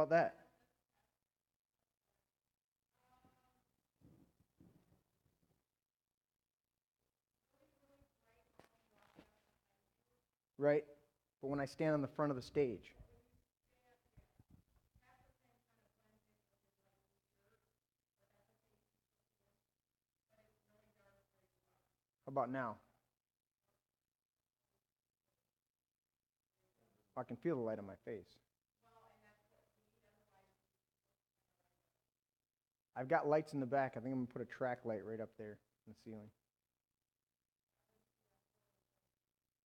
about that? Right? But when I stand on the front of the stage. How about now? I can feel the light on my face. I've got lights in the back. I think I'm going to put a track light right up there in the ceiling.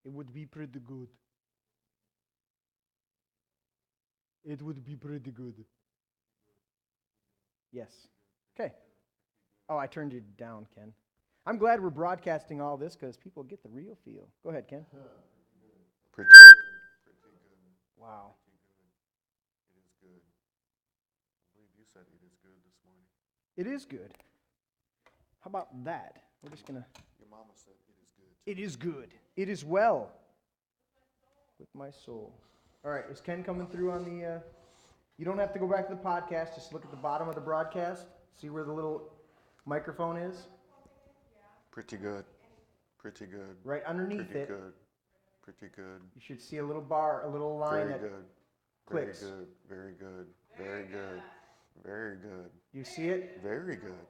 It would be pretty good. It would be pretty good. Yes. Okay. Oh, I turned you down, Ken. I'm glad we're broadcasting all this because people get the real feel. Go ahead, Ken. Pretty good. Pretty good. Wow. Pretty good. It is good. I believe you said it is good this morning. It is good. How about that? We're just going to... Your mama said it is good. It is good. It is well with my soul. All right, is Ken coming through on the... You don't have to go back to the podcast. Just look at the bottom of the broadcast. See where the little microphone is? Pretty good. Pretty good. Right underneath Pretty it. good. Pretty good. You should see a little bar, a little line Very that good. clicks. Very good. Very good. Very good. Very good. You see it? Very good.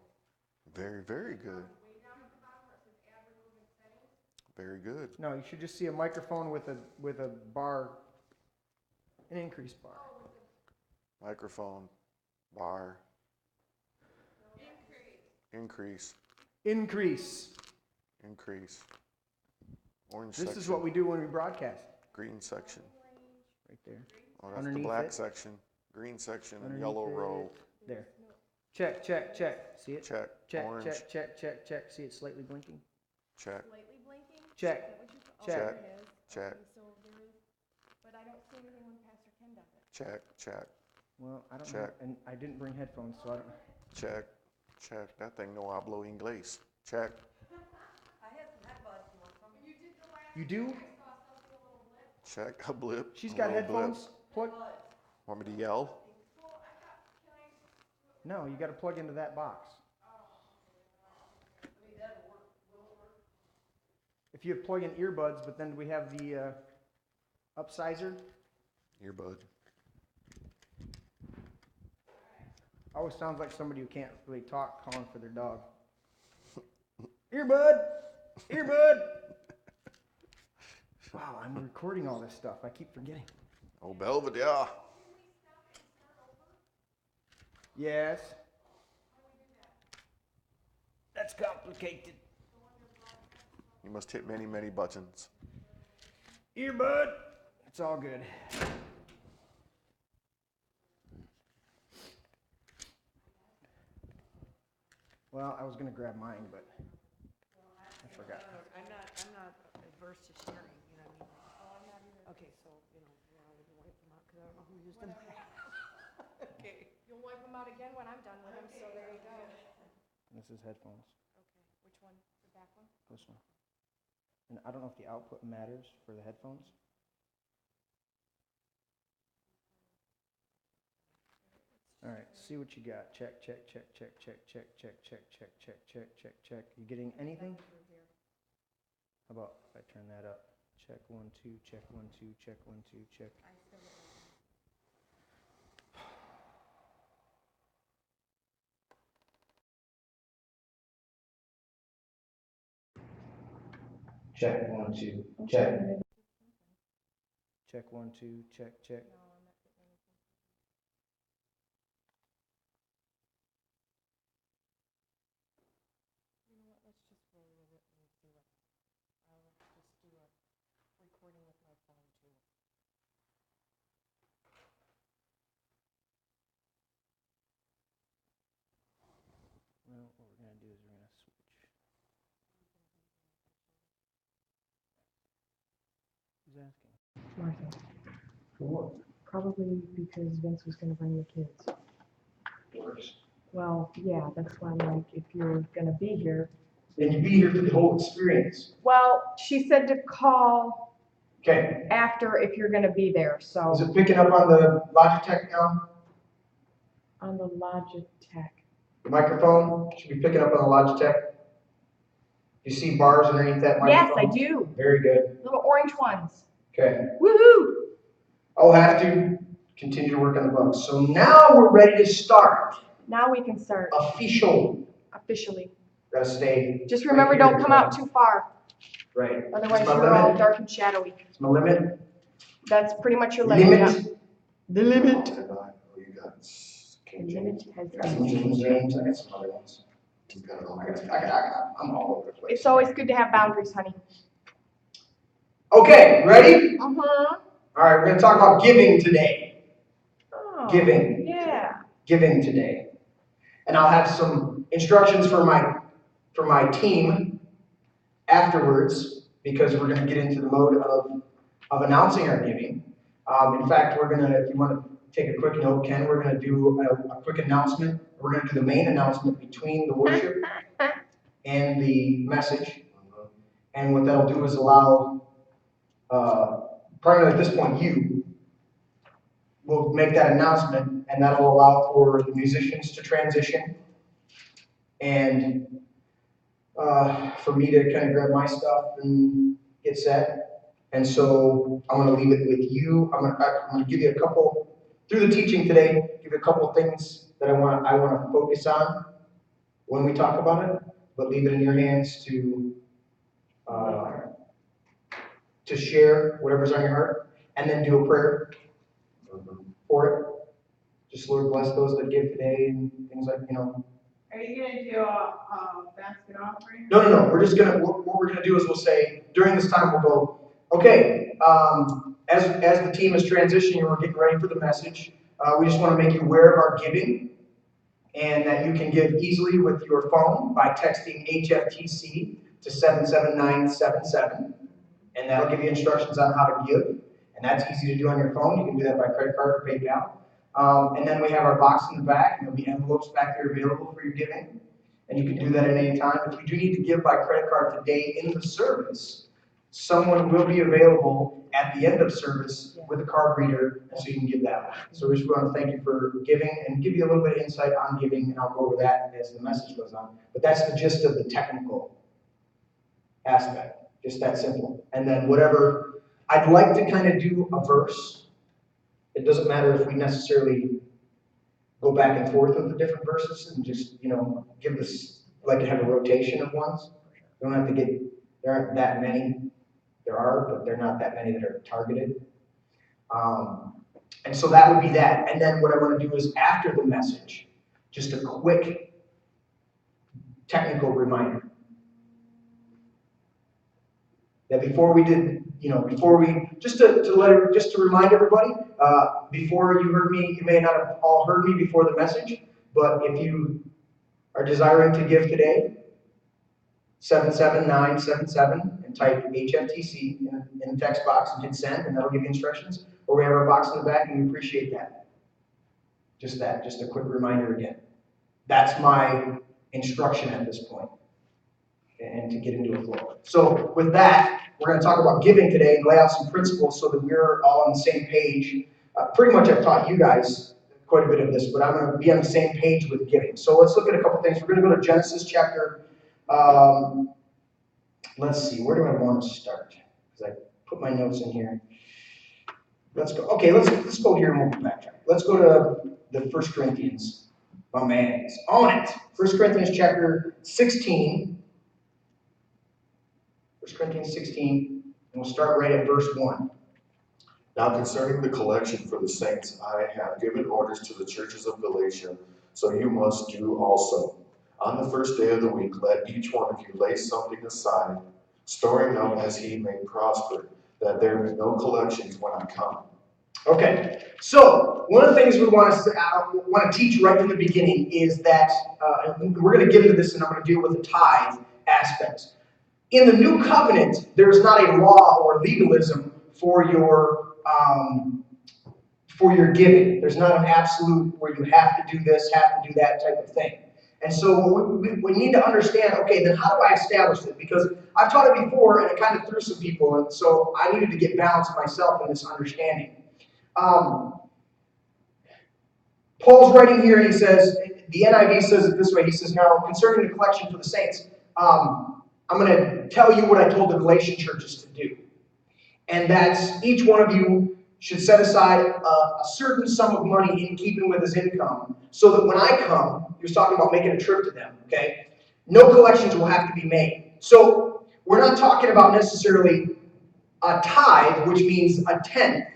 Very, very good. Very good. No, you should just see a microphone with a bar, an increased bar. Microphone. Bar. Increase. Increase. Increase. Orange This section. is what we do when we broadcast. Green section. Right there. Oh, that's Underneath the black it. section. Green section and Underneath yellow it. row. There. Check, check, check. See it? Check. Check, Orange. check, check, check, check. See it slightly blinking? Check. Slightly blinking? Check. Is that what you call- Check. Oh, there it is. Check. Okay, so there is, but I don't see anything when Pastor Ken does it. Check. Check. Well, I don't know. Check. And I didn't bring headphones, so I don't know. Check. Check. That thing no hablo inglés. Check. You do? Check. A blip. She's a got little blip. headphones. Plug. Want me to yell? No, you got to plug into that box. If you have plug-in earbuds, but then we have the upsizer. Earbud. Always sounds like somebody who can't really talk calling for their dog. Earbud! Earbud! Wow, I'm recording all this stuff. I keep forgetting. Oh, Belvedere. Yes. That's complicated. You must hit many, many buttons. Earbud! It's all good. Well, I was going to grab mine, but I forgot. I'm not adverse to sharing, you know what I mean? Oh, I'm not either. Okay, so, you know, I would wipe them out, because I don't know who used them. Okay. You'll wipe them out again when I'm done with them, so there you go. This is headphones. Okay, which one? The back one? This one. And I don't know if the output matters for the headphones. All right, see what you got. Check, check, check, check, check, check, check, check, check, check, check, check, check. You getting anything? How about if I turn that up? Check 1, 2, check 1, 2, check 1, 2, check. I still don't know. Check 1, 2, check. Check 1, 2, check, check. No, I'm not getting anything. You know what, let's just roll with it and see what, I'll just do a recording with my phone too. Well, what we're going to do is we're going to switch. Who's asking? Martha. For what? Probably because Vince was gonna bring the kids. Doris. Well, yeah, that's why I'm like, if you're gonna be here. Then you be here for the whole experience. Well, she said to call Okay. after if you're gonna be there, so. Is it picking up on the Logitech now? On the Logitech. The microphone should be picking up on the Logitech. You see bars underneath that Yes, microphone? I do. Very good. Little orange ones. Okay. Woohoo! I'll have to continue to work on the bugs. So now we're ready to start. Now we can start Official. officially. Gotta stay. Just remember, right here, don't come out too far. Right. Otherwise, That's my you're all limit. dark and shadowy. It's my limit. That's pretty much your limit. Yeah. The limit. Oh, you got King The James. limit has I got some King James. I got some other ones. He's got it all. I'm all over the place. It's always good to have boundaries, honey. Okay, ready? Uh-huh. All right, we're going to talk about giving today. Oh, Giving. yeah. Giving today. And I'll have some instructions for my team afterwards, because we're going to get into the mode of announcing our giving. In fact, we're going to, if you want to take a quick note, Ken, we're going to do a quick announcement. We're going to do the main announcement between the worship and the message. And what that'll do is allow, primarily at this point, you will make that announcement, and that'll allow for the musicians to transition and for me to kind of grab my stuff and get set. And so I'm going to leave it with you. I'm going to give you a couple, through the teaching today, give you a couple things that I want to focus on when we talk about it, but leave it in your hands to share whatever's on your heart, and then do a prayer for it. Just Lord bless those that give today and things like, Are you gonna do a basket offering? No. We're just gonna, what we're gonna do is we'll say, during this time, we'll go, okay, as the team is transitioning, we're getting ready for the message, we just wanna make you aware of our giving, and that you can give easily with your phone by texting HFTC to 77977, and that'll give you instructions on how to give, and that's easy to do on your phone. You can do that by credit card or PayPal. And then we have our box in the back, and there'll be envelopes back there available for your giving. And you can do that at any time. If you do need to give by credit card today in the service, someone will be available at the end of service with a card reader, and so you can give that. So we just want to thank you for giving and give you a little bit of insight on giving, and I'll go over that as the message goes on. But that's the gist of the technical aspect, just that simple. And then whatever, I'd like to kind of do a verse. It doesn't matter if we necessarily go back and forth with the different verses and just, give this, like to have a rotation of ones. We don't have to get, there aren't that many. There are, but they're not that many that are targeted. And so that would be that. And then what I want to do is after the message, just a quick technical reminder. That before we did, just to remind everybody, before you heard me, you may not have all heard me before the message, but if you are desiring to give today, 77977, and type HFTC in the text box and hit send, and that'll give you instructions. Or we have our box in the back, and we appreciate that. Just a quick reminder again. That's my instruction at this point, and to get into a flow. So with that, we're going to talk about giving today and lay out some principles so that we're all on the same page. Pretty much I've taught you guys quite a bit of this, but I'm going to be on the same page with giving. So let's look at a couple things. We're going to go to Genesis chapter, let's see, where do I want to start? Because I put my notes in here. Let's go. Okay, let's go here and we'll backtrack. Let's go to the 1 Corinthians. My man is on it. 1 Corinthians chapter 16. 1 Corinthians 16, and we'll start right at verse 1. Now concerning the collection for the saints, I have given orders to the churches of Galatia, so you must do also. On the first day of the week, let each one of you lay something aside, storing up as he may prosper, that there be no collections when I come. Okay, so one of the things we want to teach right from the beginning is that, we're going to get into this and I'm going to deal with the tithe aspects. In the new covenant, there's not a law or legalism for your giving. There's not an absolute where you have to do this, have to do that type of thing. And so we need to understand, okay, then how do I establish it? Because I've taught it before and it kind of threw some people, and so I needed to get balanced myself in this understanding. Paul's writing here and he says, the NIV says it this way. He says, now concerning the collection for the saints, I'm going to tell you what I told the Galatian churches to do. And that's each one of you should set aside a certain sum of money in keeping with his income so that when I come, he was talking about making a trip to them, okay? No collections will have to be made. So we're not talking about necessarily a tithe, which means a tenth,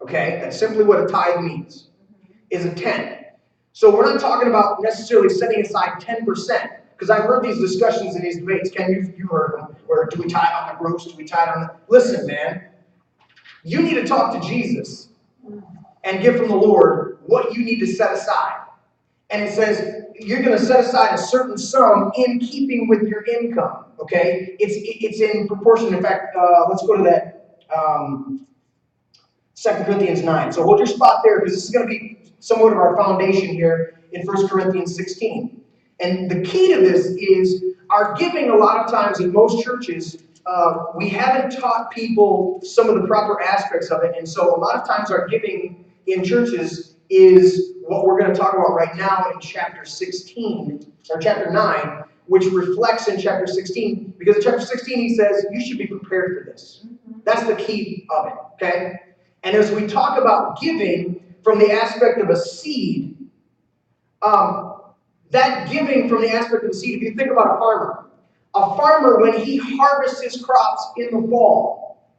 okay? That's simply what a tithe means, is a tenth. So we're not talking about necessarily setting aside 10%, because I've heard these discussions in these debates. Ken, you heard them, where do we tithe on the gross, do we tithe on the... Listen, man, you need to talk to Jesus and get from the Lord what you need to set aside. And it says you're going to set aside a certain sum in keeping with your income, okay? It's in proportion. In fact, let's go to that 2 Corinthians 9. So hold your spot there because this is going to be somewhat of our foundation here in 1 Corinthians 16. And the key to this is our giving a lot of times in most churches, we haven't taught people some of the proper aspects of it. And so a lot of times our giving in churches is what we're going to talk about right now in chapter 16, or chapter 9, which reflects in chapter 16. Because in chapter 16 he says, you should be prepared for this. That's the key of it, okay? And as we talk about giving from the aspect of a seed, that giving from the aspect of the seed, if you think about a farmer, when he harvests his crops in the fall,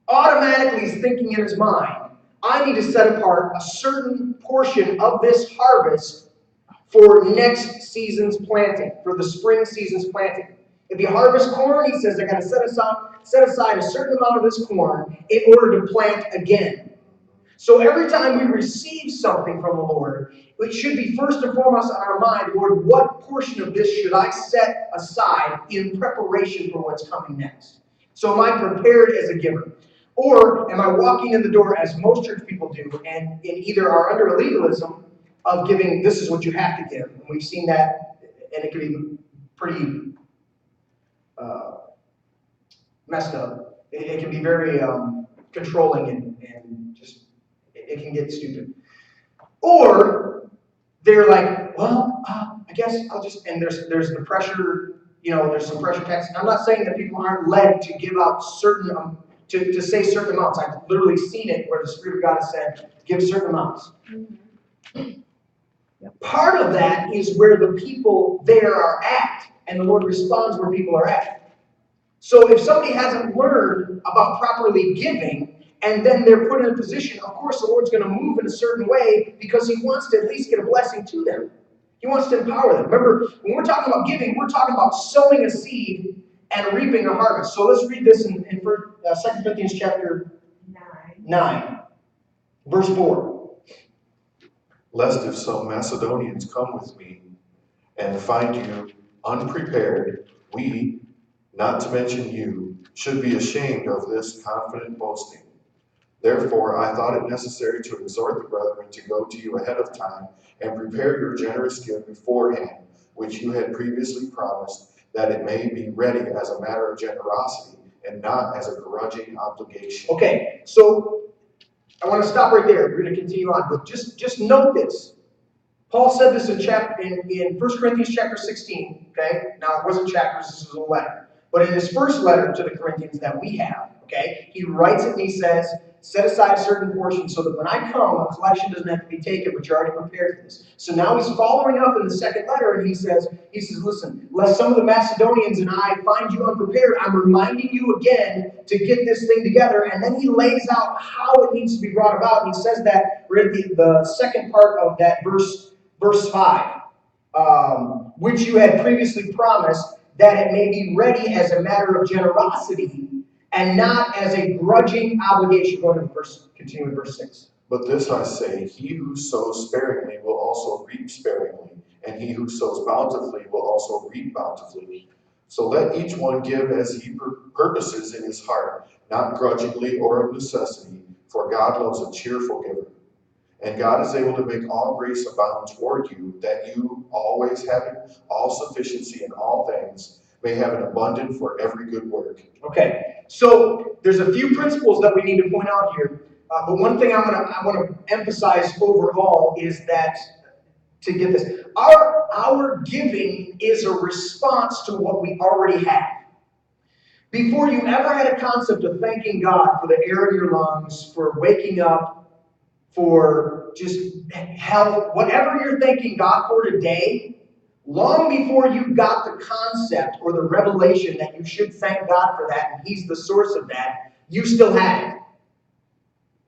automatically is thinking in his mind, I need to set apart a certain portion of this harvest for next season's planting, for the spring season's planting. If you harvest corn, he says, I got to set aside a certain amount of this corn in order to plant again. So every time we receive something from the Lord, it should be first and foremost on our mind, Lord, what portion of this should I set aside in preparation for what's coming next? So am I prepared as a giver? Or am I walking in the door, as most church people do, and either are under a legalism of giving, this is what you have to give. And we've seen that, and it can be pretty messed up. It can be very controlling and just, it can get stupid. Or they're like, well, I guess I'll just, and there's the pressure, there's some pressure text. I'm not saying that people aren't led to give out certain, to say certain amounts. I've literally seen it where the Spirit of God has said, give certain amounts. Part of that is where the people there are at, and the Lord responds where people are at. So if somebody hasn't learned about properly giving, and then they're put in a position, of course the Lord's going to move in a certain way because he wants to at least get a blessing to them. He wants to empower them. Remember, when we're talking about giving, we're talking about sowing a seed and reaping a harvest. So let's read this in 2 Corinthians chapter 9, verse 4. Lest if some Macedonians come with me and find you unprepared, we, not to mention you, should be ashamed of this confident boasting. Therefore, I thought it necessary to exhort the brethren to go to you ahead of time and prepare your generous gift beforehand, which you had previously promised, that it may be ready as a matter of generosity and not as a grudging obligation. Okay, so I want to stop right there. We're going to continue on, but just note this. Paul said this in 1 Corinthians chapter 16, okay? Now, it wasn't chapters, this was a letter. But in his first letter to the Corinthians that we have, okay, he writes it and he says, set aside a certain portion so that when I come, a collection doesn't have to be taken, but you're already prepared for this. So now he's following up in the second letter and he says, listen, lest some of the Macedonians and I find you unprepared, I'm reminding you again to get this thing together. And then he lays out how it needs to be brought about. And he says that we're at the second part of that verse 5, which you had previously promised, that it may be ready as a matter of generosity and not as a grudging obligation. Go ahead and continue with verse 6. But this I say, he who sows sparingly will also reap sparingly, and he who sows bountifully will also reap bountifully. So let each one give as he purposes in his heart, not grudgingly or of necessity, for God loves a cheerful giver. And God is able to make all grace abound toward you, that you, always having all sufficiency in all things, may have an abundance for every good work. Okay, so there's a few principles that we need to point out here. But one thing I want to emphasize overall is that to get this, our giving is a response to what we already have. Before you ever had a concept of thanking God for the air in your lungs, for waking up, for just health, whatever you're thanking God for today, long before you got the concept or the revelation that you should thank God for that and He's the source of that, you still had it.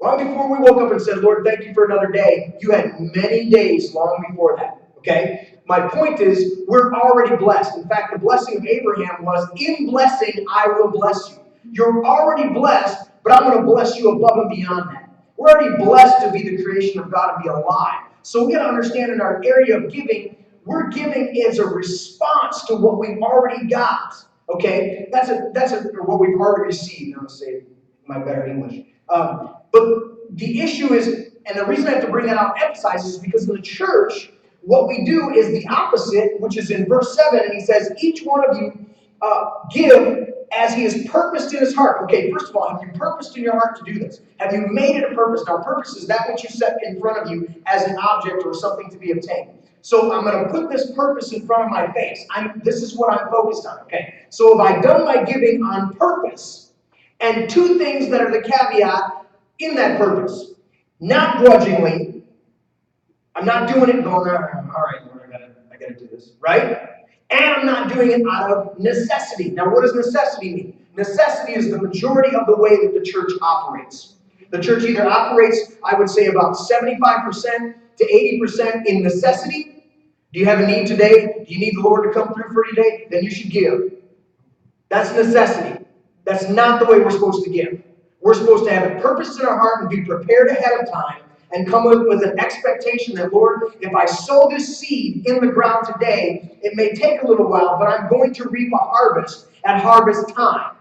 Long before we woke up and said, Lord, thank you for another day, you had many days long before that. Okay? My point is, we're already blessed. In fact, the blessing of Abraham was, in blessing, I will bless you. You're already blessed, but I'm going to bless you above and beyond that. We're already blessed to be the creation of God and be alive. So we got to understand in our area of giving, we're giving as a response to what we've already got. Okay? That's what we've already received. I'm going to say my better English. But the issue is, and the reason I have to bring that out and emphasize is because in the church, what we do is the opposite, which is in verse 7, and he says, each one of you give as he has purposed in his heart. Okay, first of all, have you purposed in your heart to do this? Have you made it a purpose? Now, purpose is that which you set in front of you as an object or something to be obtained. So I'm going to put this purpose in front of my face. This is what I'm focused on. Okay, so have I done my giving on purpose? And two things that are the caveat in that purpose. Not grudgingly. I'm not doing it going, all right, Lord, I gotta do this, right? And I'm not doing it out of necessity. Now, what does necessity mean? Necessity is the majority of the way that the church operates. The church either operates, I would say, about 75% to 80% in necessity. Do you have a need today? Do you need the Lord to come through for you today? Then you should give. That's necessity. That's not the way we're supposed to give. We're supposed to have a purpose in our heart and be prepared ahead of time and come with an expectation that, Lord, if I sow this seed in the ground today, it may take a little while, but I'm going to reap a harvest at harvest time.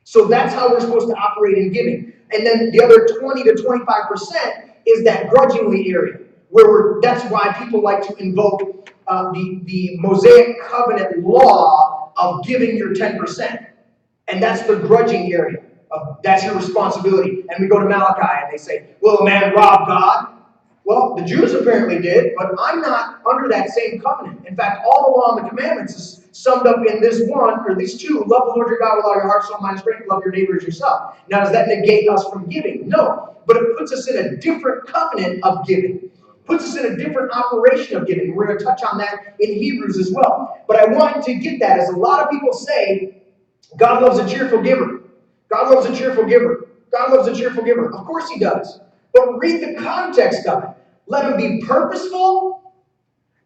So that's how we're supposed to operate in giving. And then the other 20 to 25% is that grudgingly area, where that's why people like to invoke the Mosaic covenant law of giving your 10%. And that's the grudging area. That's your responsibility. And we go to Malachi and they say, well, a man robbed God. Well, the Jews apparently did, but I'm not under that same covenant. In fact, all the law and the commandments is summed up in this one, or these two: love the Lord your God with all your heart, soul, mind, strength, love your neighbor as yourself. Now, does that negate us from giving? No, but it puts us in a different covenant of giving. Puts us in a different operation of giving. We're going to touch on that in Hebrews as well. But I want to get that, as a lot of people say, God loves a cheerful giver. God loves a cheerful giver. God loves a cheerful giver. Of course he does. But read the context of it. Let him be purposeful,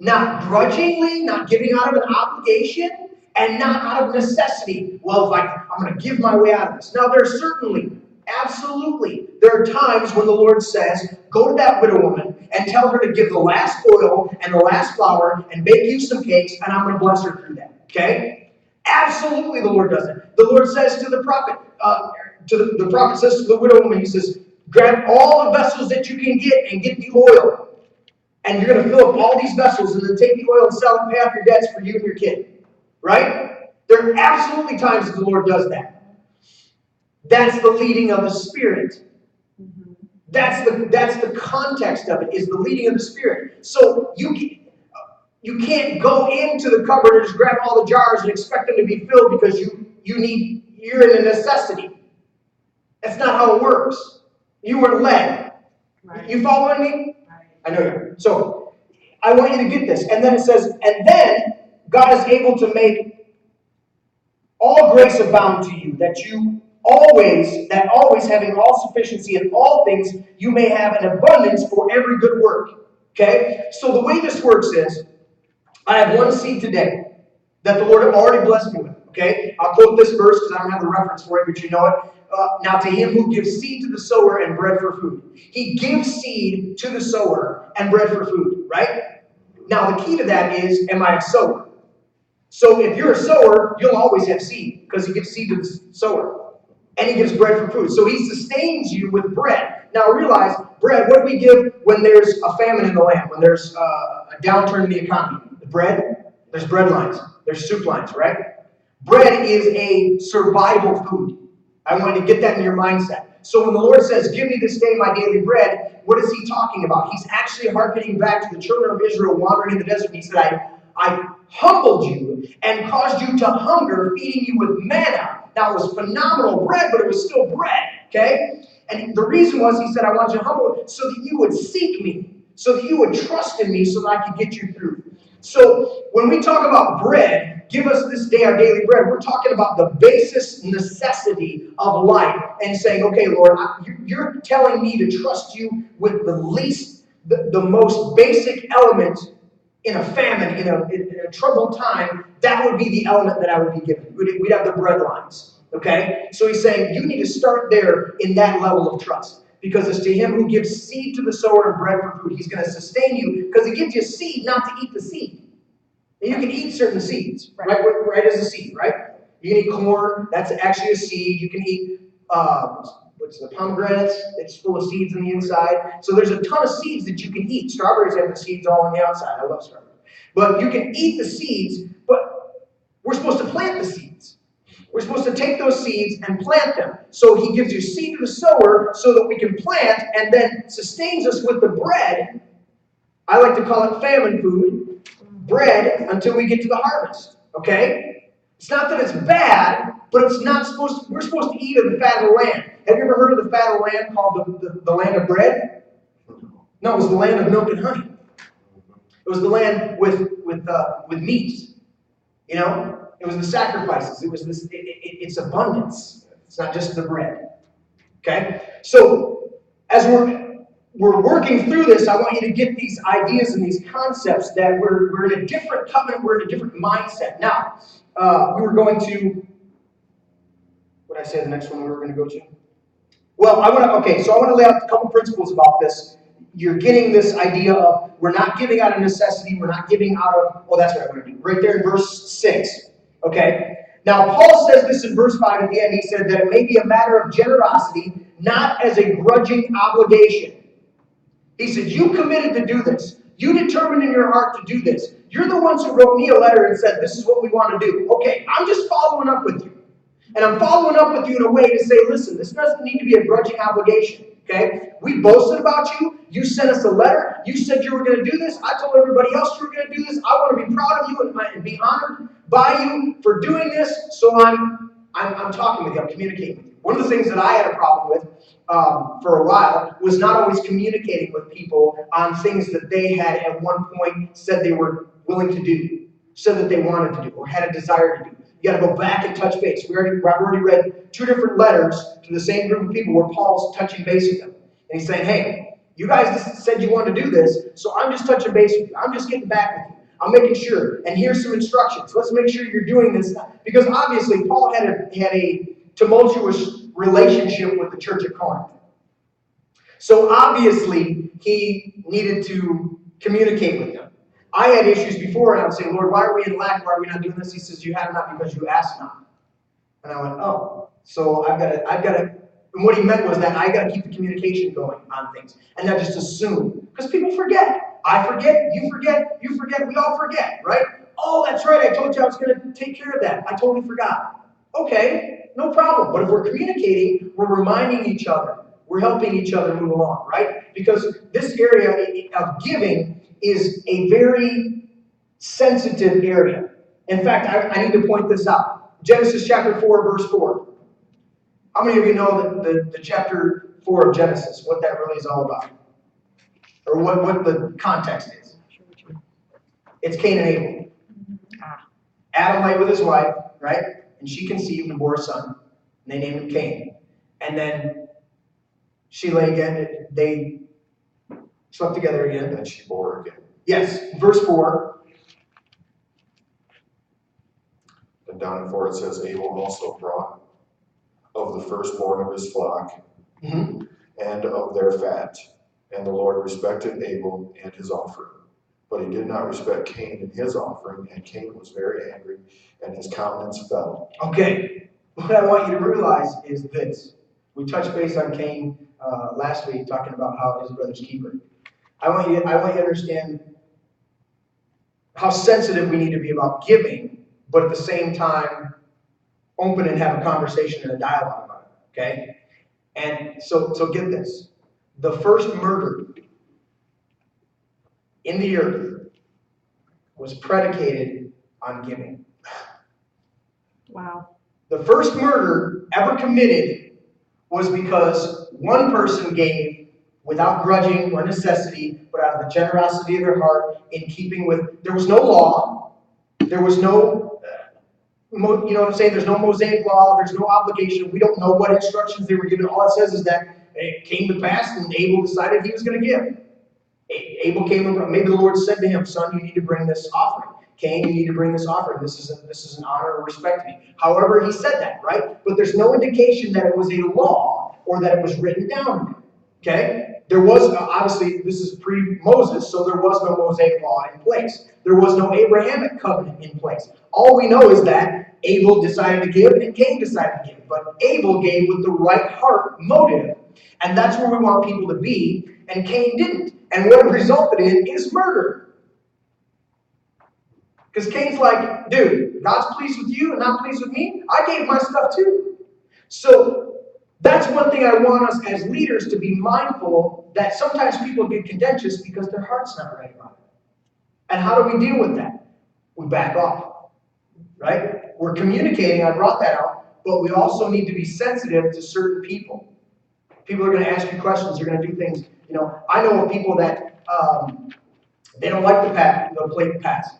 not grudgingly, not giving out of an obligation, and not out of necessity. Well, I'm going to give my way out of this. Now, there's certainly, absolutely, there are times when the Lord says, go to that widow woman and tell her to give the last oil and the last flour and bake you some cakes, and I'm going to bless her through that. Okay? Absolutely, the Lord does it. The Lord says to the prophet, the prophet says to the widow woman, he says, grab all the vessels that you can get and get the oil. And you're going to fill up all these vessels and then take the oil and sell it and pay off your debts for you and your kid. Right? There are absolutely times that the Lord does that. That's the leading of the Spirit. That's the context of it, is the leading of the Spirit. So you can't go into the cupboard and just grab all the jars and expect them to be filled because you're in a necessity. That's not how it works. You were led. Right. You following me? Right. I know you are. So I want you to get this. And then it says, and then God is able to make all grace abound to you, that always having all sufficiency in all things, you may have an abundance for every good work. Okay? So the way this works is, I have one seed today that the Lord already blessed me with. Okay? I'll quote this verse because I don't have the reference for it, but you know it. Now to him who gives seed to the sower and bread for food. He gives seed to the sower and bread for food, right? Now the key to that is, am I a sower? So if you're a sower, you'll always have seed because he gives seed to the sower. And he gives bread for food. So he sustains you with bread. Now realize, bread, what do we give when there's a famine in the land, when there's a downturn in the economy? The bread, there's bread lines, there's soup lines, right? Bread is a survival food. I want you to get that in your mindset. So when the Lord says, give me this day my daily bread, what is he talking about? He's actually hearkening back to the children of Israel wandering in the desert. He said, I humbled you and caused you to hunger, feeding you with manna. Now it was phenomenal bread, but it was still bread, okay? And the reason was, he said, I want you to humble so that you would seek me, so that you would trust in me, so that I could get you through. So when we talk about bread, give us this day our daily bread, we're talking about the basis necessity of life and saying, okay, Lord, you're telling me to trust you with the least, the most basic element in a famine, in a troubled time. That would be the element that I would be given. We'd have the bread lines, okay? So he's saying you need to start there in that level of trust. Because it's to him who gives seed to the sower and bread for food. He's going to sustain you because he gives you seed not to eat the seed. And you can eat certain seeds, right? Right as a seed, right? You can eat corn, that's actually a seed. You can eat, what's the pomegranates? It's full of seeds on the inside. So there's a ton of seeds that you can eat. Strawberries have the seeds all on the outside. I love strawberries. But you can eat the seeds, but we're supposed to plant the seeds. We're supposed to take those seeds and plant them. So he gives you seed to the sower so that we can plant and then sustains us with the bread. I like to call it famine food, bread until we get to the harvest. Okay? It's not that it's bad, but it's not supposed to, we're supposed to eat of the fat of the land. Have you ever heard of the fat of the land called the land of bread? No, it was the land of milk and honey. It was the land with meat. You know? It was the sacrifices. It was this. It's abundance. It's not just the bread. Okay. So as we're working through this, I want you to get these ideas and these concepts that we're in a different covenant. We're in a different mindset. Now, we were going to. What did I say? The next one we were going to go to. Well, I want to lay out a couple principles about this. You're getting this idea of we're not giving out of necessity. We're not giving out of. Oh, that's what I'm going to do. Right there in verse 6. Okay. Now, Paul says this in verse 5 at the end. He said that it may be a matter of generosity, not as a grudging obligation. He said, you committed to do this. You determined in your heart to do this. You're the ones who wrote me a letter and said, this is what we want to do. Okay, I'm just following up with you. And I'm following up with you in a way to say, listen, this doesn't need to be a grudging obligation. Okay? We boasted about you. You sent us a letter. You said you were going to do this. I told everybody else you were going to do this. I want to be proud of you and be honored by you for doing this. So I'm talking with you. I'm communicating with you. One of the things that I had a problem with for a while was not always communicating with people on things that they had at one point said they were willing to do, said that they wanted to do, or had a desire to do. You got to go back and touch base. I've already read 2 different letters to the same group of people where Paul's touching base with them. And he's saying, hey, you guys said you wanted to do this, so I'm just touching base with you. I'm just getting back with you. I'm making sure. And here's some instructions. Let's make sure you're doing this. Because obviously Paul had a tumultuous relationship with the church at Corinth. So obviously he needed to communicate with them. I had issues before, and I would say, Lord, why are we in lack? Why are we not doing this? He says, you have not because you ask not. And I went, oh, so I've got to, and what he meant was that I got to keep the communication going on things and not just assume. Because people forget. I forget, you forget, we all forget, right? Oh, that's right, I told you I was going to take care of that. I totally forgot. Okay, no problem. But if we're communicating, we're reminding each other. We're helping each other move along, right? Because this area of giving is a very sensitive area. In fact, I need to point this out. Genesis chapter 4, verse 4. How many of you know the chapter 4 of Genesis, what that really is all about? Or what the context is? It's Cain and Abel. Adam lay with his wife, right? And she conceived and bore a son. And they named him Cain. And then she lay again. They slept together again. And she bore again. Yes, verse 4. And down in 4 it says, Abel also brought of the firstborn of his flock and of their fat. And the Lord respected Abel and his offering. But he did not respect Cain and his offering, and Cain was very angry, and his countenance fell. Okay, what I want you to realize is this. We touched base on Cain last week, talking about how his brother's keeper. I want you to understand how sensitive we need to be about giving, but at the same time, open and have a conversation and a dialogue about it. Okay? And so get this. The first murder in the earth was predicated on giving. Wow. The first murder ever committed was because one person gave without grudging or necessity, but out of the generosity of their heart, in keeping with, there was no law, there was no, you know what I'm saying, there's no Mosaic law, there's no obligation, we don't know what instructions they were given. All it says is that it came to pass and Abel decided he was going to give. Abel came and maybe the Lord said to him, son, you need to bring this offering. Cain, you need to bring this offering. This is an honor or respect to me. However, he said that, right? But there's no indication that it was a law or that it was written down. Okay? There was, obviously, this is pre-Moses, so there was no Mosaic law in place. There was no Abrahamic covenant in place. All we know is that Abel decided to give and Cain decided to give. But Abel gave with the right heart motive. And that's where we want people to be, and Cain didn't. And what it resulted in is murder. Because Cain's like, dude, God's pleased with you and not pleased with me. I gave my stuff too. So that's one thing I want us as leaders to be mindful that sometimes people get contentious because their heart's not right about it. And how do we deal with that? We back off, right? We're communicating, I brought that out, but we also need to be sensitive to certain people. People are going to ask you questions, they're going to do things. You know, I know of people that they don't like the plate pass.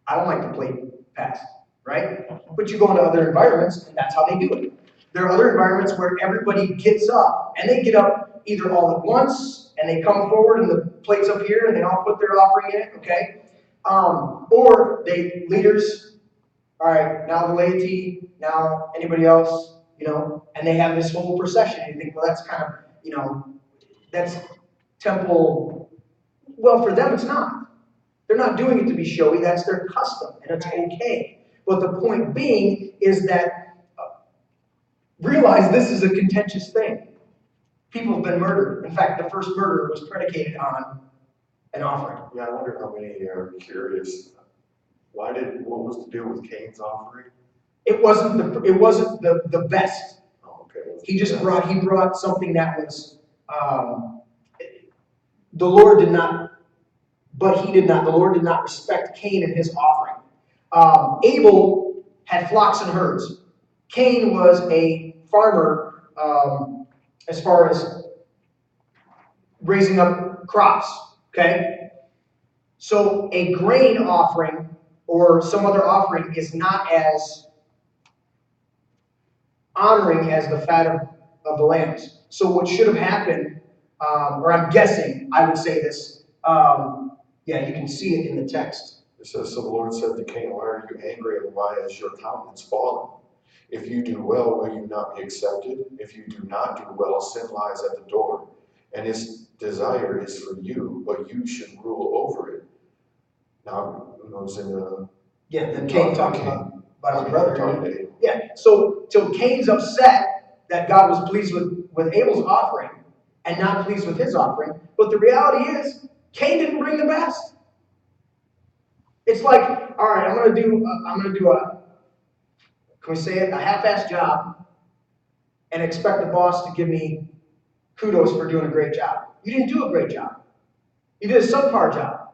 I don't like the plate pass, right? But you go into other environments, and that's how they do it. There are other environments where everybody gets up, and they get up either all at once, and they come forward, and the plate's up here, and they all put their offering in it, okay? Or leaders, all right, now the laity, now anybody else, you know, and they have this whole procession. And you think, well, that's kind of, you know, that's temple. Well, for them, it's not. They're not doing it to be showy. That's their custom, and it's okay. But the point being is that realize this is a contentious thing. People have been murdered. In fact, the first murder was predicated on an offering. Yeah, I wonder how many are curious. What was the deal with Cain's offering? It wasn't the best. Oh, okay. He brought something that was the Lord did not, the Lord did not respect Cain and his offering. Abel had flocks and herds. Cain was a farmer as far as raising up crops, okay? So a grain offering or some other offering is not as honoring as the fat of the lambs. So what should have happened, or I'm guessing, I would say this, yeah, you can see it in the text. It says, so the Lord said to Cain, why are you angry and why is your countenance fallen? If you do well, will you not be accepted? If you do not do well, sin lies at the door, and its desire is for you, but you should rule over it. Now, it goes into... Yeah, then Cain talked about his brother. Talking to Abel. Yeah, so Cain's upset that God was pleased with Abel's offering and not pleased with his offering, but the reality is, Cain didn't bring the best. It's like, all right, I'm gonna do a, can we say it, a half-assed job and expect the boss to give me kudos for doing a great job. You didn't do a great job. You did a subpar job.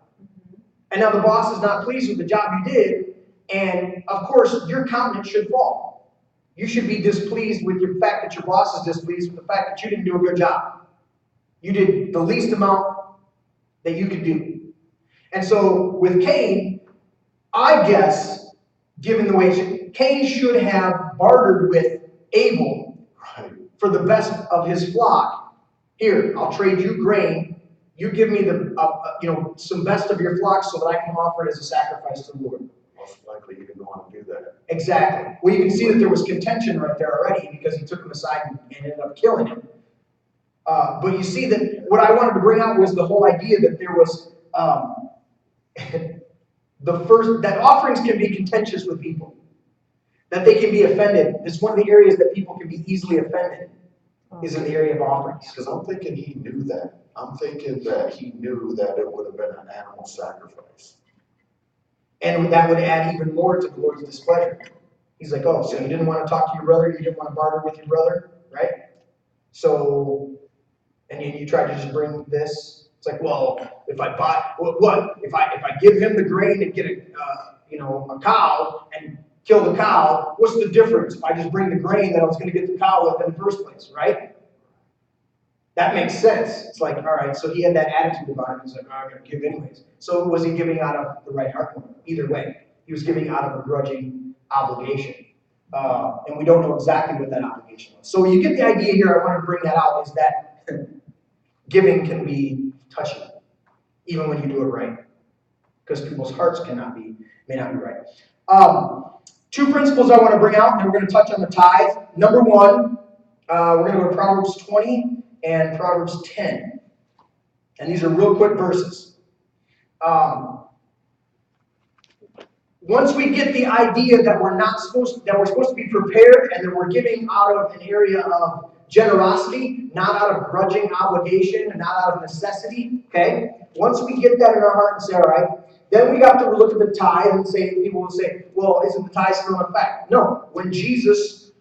And now the boss is not pleased with the job you did, and of course, your countenance should fall. You should be displeased with the fact that your boss is displeased with the fact that you didn't do a good job. You did the least amount that you could do. And so with Cain, I guess, given the way Cain should have bartered with Abel for the best of his flock. Here, I'll trade you grain. You give me some best of your flock so that I can offer it as a sacrifice to the Lord. Most likely he didn't want to do that. Exactly. Well, you can see that there was contention right there already because he took him aside and ended up killing him. But you see that what I wanted to bring out was the whole idea that there was that offerings can be contentious with people, that they can be offended. It's one of the areas that people can be easily offended, is in the area of offerings. Because I'm thinking he knew that. I'm thinking that he knew that it would have been an animal sacrifice. And that would add even more to the Lord's displeasure. He's like, oh, so you didn't want to talk to your brother, you didn't want to barter with your brother, right? So, and you try to just bring this. It's like, well, if I buy what? If I give him the grain and get a cow and kill the cow, what's the difference if I just bring the grain that I was going to get the cow with in the first place, right? That makes sense. It's like, all right, so he had that attitude about it. He's like, oh, I'm going to give anyways. So was he giving out of the right heart? Either way, he was giving out of a grudging obligation. And we don't know exactly what that obligation was. So you get the idea here. I want to bring that out is that giving can be touchy, even when you do it right, because people's hearts may not be right. Two principles I want to bring out, and then we're going to touch on the tithe. Number one, we're going to go to Proverbs 20 and Proverbs 10. And these are real quick verses. Once we get the idea that we're supposed to be prepared and that we're giving out of an area of generosity, not out of grudging obligation, and not out of necessity, okay? Once we get that in our heart and say, all right, then we got to look at the tithe and people will say, well, isn't the tithe still in effect? No. When Jesus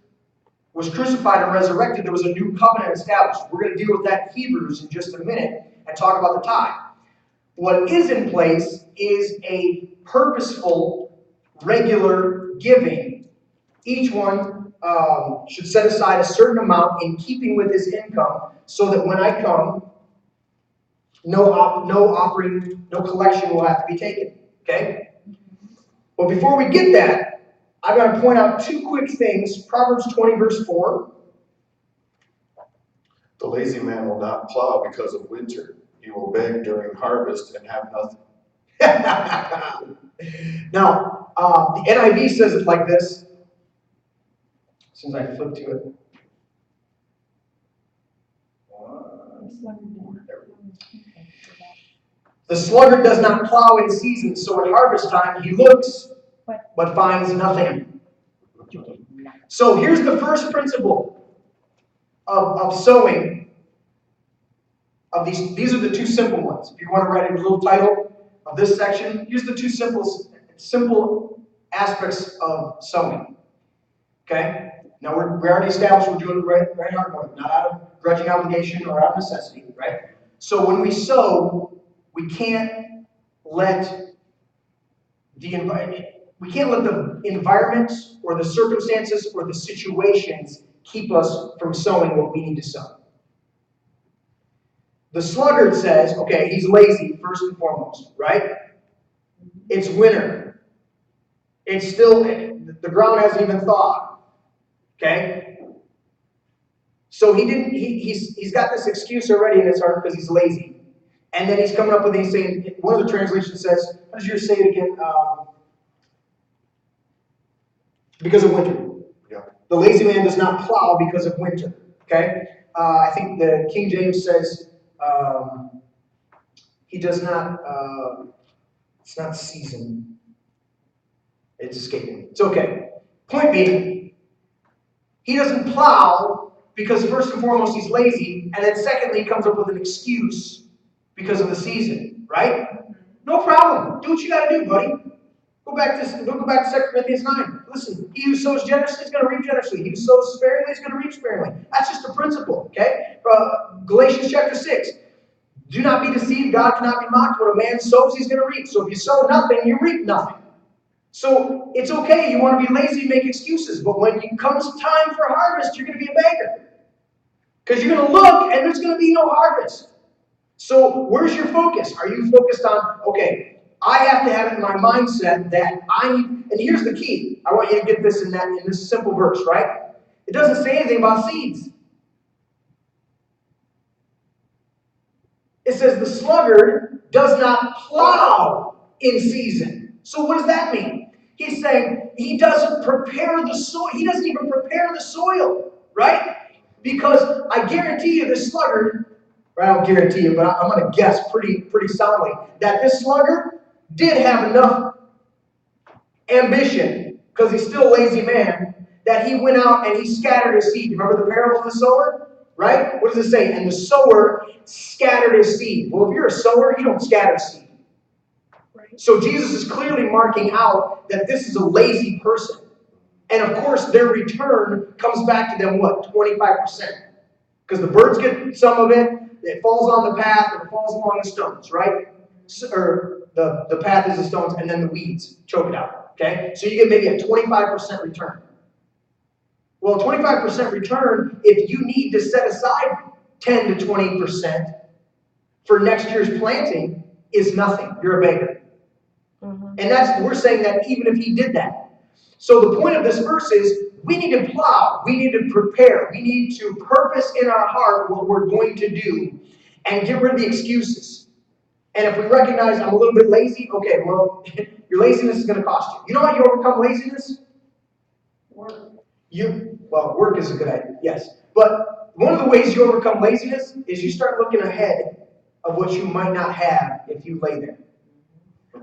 was crucified and resurrected, there was a new covenant established. We're going to deal with that in Hebrews in just a minute and talk about the tithe. What is in place is a purposeful, regular giving. Each one should set aside a certain amount in keeping with his income, so that when I come, no offering, no collection will have to be taken. Okay? But before we get that, I've got to point out two quick things. Proverbs 20, verse 4. The lazy man will not plow because of winter. He will beg during harvest and have nothing. Now, the NIV says it like this. As soon as I flip to it. The sluggard does not plow in season, so at harvest time he looks, but finds nothing. So here's the first principle of sowing. Of these are the two simple ones. If you want to write a little title of this section, here's the two simple aspects of sowing. Okay? Now we already established we're doing the right heart motive, not out of grudging obligation or out of necessity, right? So when we sow, we can't let the environment or the circumstances or the situations keep us from sowing what we need to sow. The sluggard says, okay, he's lazy first and foremost, right? It's winter. It's still, the ground hasn't even thawed. Okay? So he's got this excuse already in his heart because he's lazy. And then he's coming up with, he's saying, one of the translations says, how does yours say it again? Because of winter. Yeah. The lazy man does not plow because of winter. Okay? I think the King James says, he does not, it's not season. It's escaping. It's okay. Point being, he doesn't plow because first and foremost he's lazy, and then secondly he comes up with an excuse because of the season, right? No problem. Do what you got to do, buddy. Go back to 2 Corinthians 9. Listen, he who sows generously is going to reap generously. He who sows sparingly is going to reap sparingly. That's just a principle, okay? Galatians chapter 6. Do not be deceived. God cannot be mocked. What a man sows, he's going to reap. So if you sow nothing, you reap nothing. So it's okay. You want to be lazy, make excuses. But when it comes time for harvest, you're going to be a beggar. Because you're going to look and there's going to be no harvest. So where's your focus? Are you focused on, okay, I have to have it in my mindset that and here's the key. I want you to get this in this simple verse, right? It doesn't say anything about seeds. It says the sluggard does not plow in season. So what does that mean? He's saying he doesn't prepare the soil. He doesn't even prepare the soil, right? Because I guarantee you this sluggard, or I don't guarantee you, but I'm going to guess pretty soundly, that this sluggard did have enough ambition, because he's still a lazy man, that he went out and he scattered his seed. Remember the parable of the sower? Right? What does it say? And the sower scattered his seed. Well, if you're a sower, you don't scatter seed. Right. So Jesus is clearly marking out that this is a lazy person. And of course, their return comes back to them, what, 25%? Because the birds get some of it, it falls on the path, and it falls along the stones, right? Or the path is the stones, and then the weeds choke it out, okay? So you get maybe a 25% return. Well, 25% return, if you need to set aside 10 to 20% for next year's planting, is nothing. You're a beggar. And we're saying that even if he did that. So the point of this verse is we need to plow, we need to prepare, we need to purpose in our heart what we're going to do and get rid of the excuses. And if we recognize I'm a little bit lazy, okay, well, your laziness is going to cost you. You know how you overcome laziness? Work. Work is a good idea, yes. But one of the ways you overcome laziness is you start looking ahead of what you might not have if you lay there.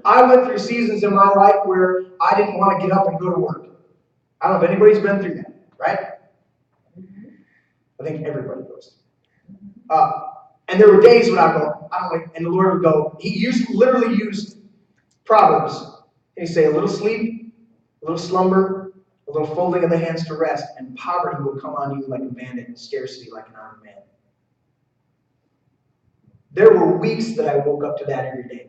I went through seasons in my life where I didn't want to get up and go to work. I don't know if anybody's been through that, right? I think everybody goes through. And there were days when I go, I don't like, and the Lord would go, literally used Proverbs. He'd say, a little sleep, a little slumber, a little folding of the hands to rest, and poverty will come on you like a bandit, and scarcity like an armed man. There were weeks that I woke up to that every day.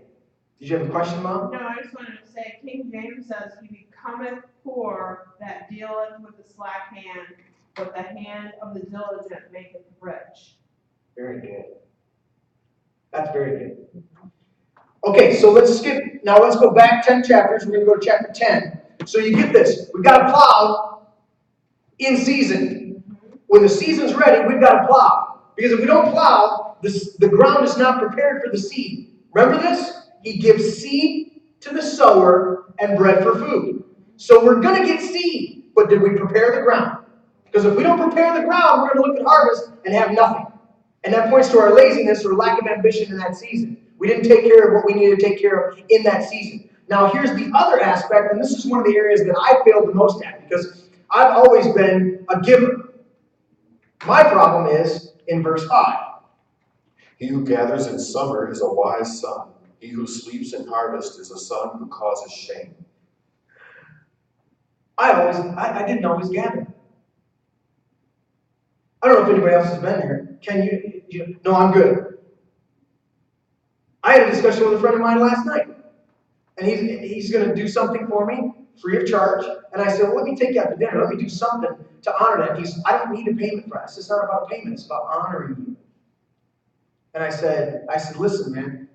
Did you have a question, Mom? No, I just wanted to say, King James says, he becometh poor that dealeth with the slack hand, but the hand of the diligent maketh rich. Very good. That's very good. Okay, so let's skip. Now let's go back 10 chapters. We're going to go to chapter 10. So you get this. We've got to plow in season. When the season's ready, we've got to plow. Because if we don't plow, the ground is not prepared for the seed. Remember this? He gives seed to the sower and bread for food. So we're going to get seed, but did we prepare the ground? Because if we don't prepare the ground, we're going to look at harvest and have nothing. And that points to our laziness or lack of ambition in that season. We didn't take care of what we needed to take care of in that season. Now here's the other aspect, and this is one of the areas that I failed the most at, because I've always been a giver. My problem is in verse 5. He who gathers in summer is a wise son. He who sleeps in harvest is a son who causes shame. I didn't always gather. I don't know if anybody else has been there. Can you? No, I'm good. I had a discussion with a friend of mine last night. And he's going to do something for me, free of charge. And I said, well, let me take you out to dinner. Let me do something to honor that. He said, I don't need a payment for us. It's not about payment. It's about honoring you. And I said, listen, man.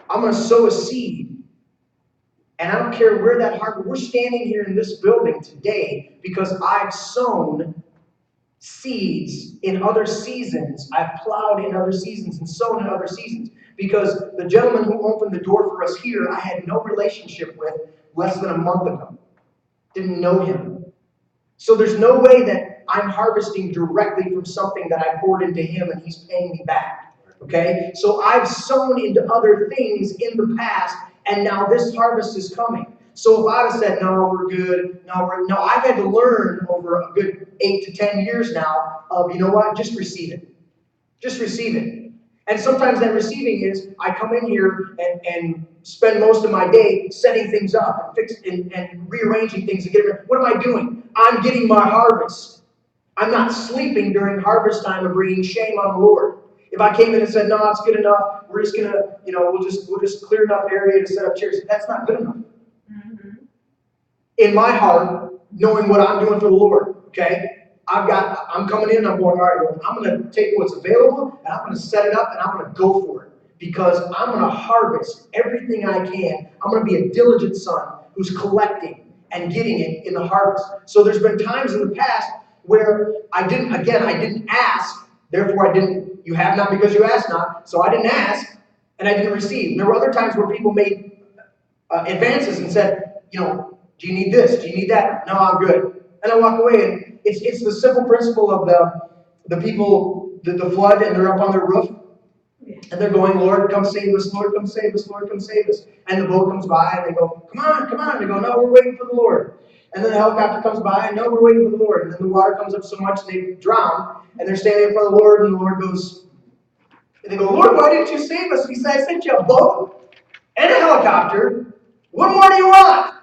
I'm going to sow a seed. And I don't care where that harvest. We're standing here in this building today because I've sown seeds in other seasons. I've plowed in other seasons and sown in other seasons. Because the gentleman who opened the door for us here, I had no relationship with less than a month ago. Didn't know him. So there's no way that I'm harvesting directly from something that I poured into him and he's paying me back. Okay? So I've sown into other things in the past, and now this harvest is coming. So if I'd have said, no, we're good, no, I've had to learn over a good 8 to 10 years now of, you know what, just receive it. Just receive it. And sometimes that receiving is, I come in here and spend most of my day setting things up and rearranging things. What am I doing? I'm getting my harvest. I'm not sleeping during harvest time and bringing shame on the Lord. If I came in and said, no, it's good enough, we're just going to, we'll just clear enough area to set up chairs. That's not good enough. In my heart, knowing what I'm doing for the Lord, okay? I'm coming in, I'm going, all right, Lord, I'm going to take what's available, and I'm going to set it up, and I'm going to go for it. Because I'm going to harvest everything I can. I'm going to be a diligent son who's collecting and getting it in the harvest. So there's been times in the past where I didn't ask, therefore you have not because you ask not, so I didn't ask, and I didn't receive. And there were other times where people made advances and said, do you need this? Do you need that? No, I'm good. And I walk away, and it's the simple principle of the people, the flood, and they're up on their roof, and they're going, Lord, come save us, Lord, come save us, Lord, come save us. And the boat comes by, and they go, come on. And they go, no, we're waiting for the Lord. And then the helicopter comes by, and no, we're waiting for the Lord. And then the water comes up so much, and they drown, and they're standing in front of the Lord, and the Lord goes, and they go, Lord, why didn't you save us? And he said, I sent you a boat and a helicopter. What more do you want?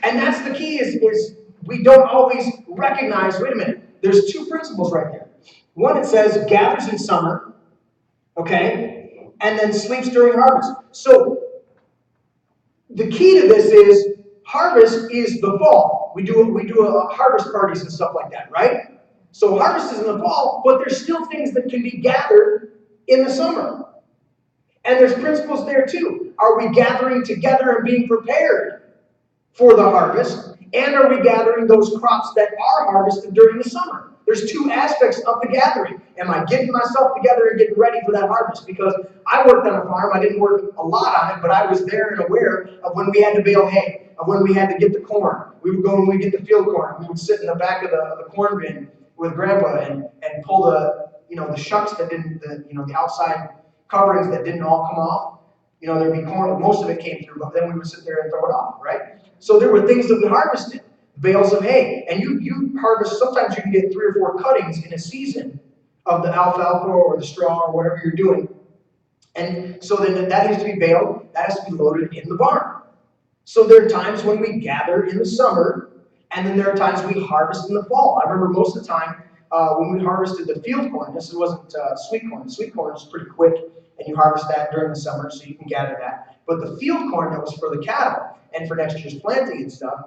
And that's the key is we don't always recognize, wait a minute, there's two principles right there. One, it says gathers in summer, okay, and then sleeps during harvest. So the key to this is harvest is the fall. We do harvest parties and stuff like that, right? So harvest is in the fall, but there's still things that can be gathered in the summer. And there's principles there too. Are we gathering together and being prepared for the harvest? And are we gathering those crops that are harvested during the summer? There's two aspects of the gathering. Am I getting myself together and getting ready for that harvest? Because I worked on a farm. I didn't work a lot on it, but I was there and aware of when we had to bale hay, of when we had to get the corn. We would go and we'd get the field corn. We would sit in the back of the corn bin with Grandpa and pull the shucks that didn't, the outside coverings that didn't all come off. There'd be corn, most of it came through, but then we would sit there and throw it off, right? So there were things that we harvested, bales of hay, and you harvest, sometimes you can get 3 or 4 cuttings in a season of the alfalfa or the straw or whatever you're doing. And so then that has to be baled, that has to be loaded in the barn. So there are times when we gather in the summer, and then there are times we harvest in the fall. I remember most of the time when we harvested the field corn, this wasn't sweet corn. The sweet corn is pretty quick, and you harvest that during the summer, so you can gather that. But the field corn that was for the cattle and for next year's planting and stuff,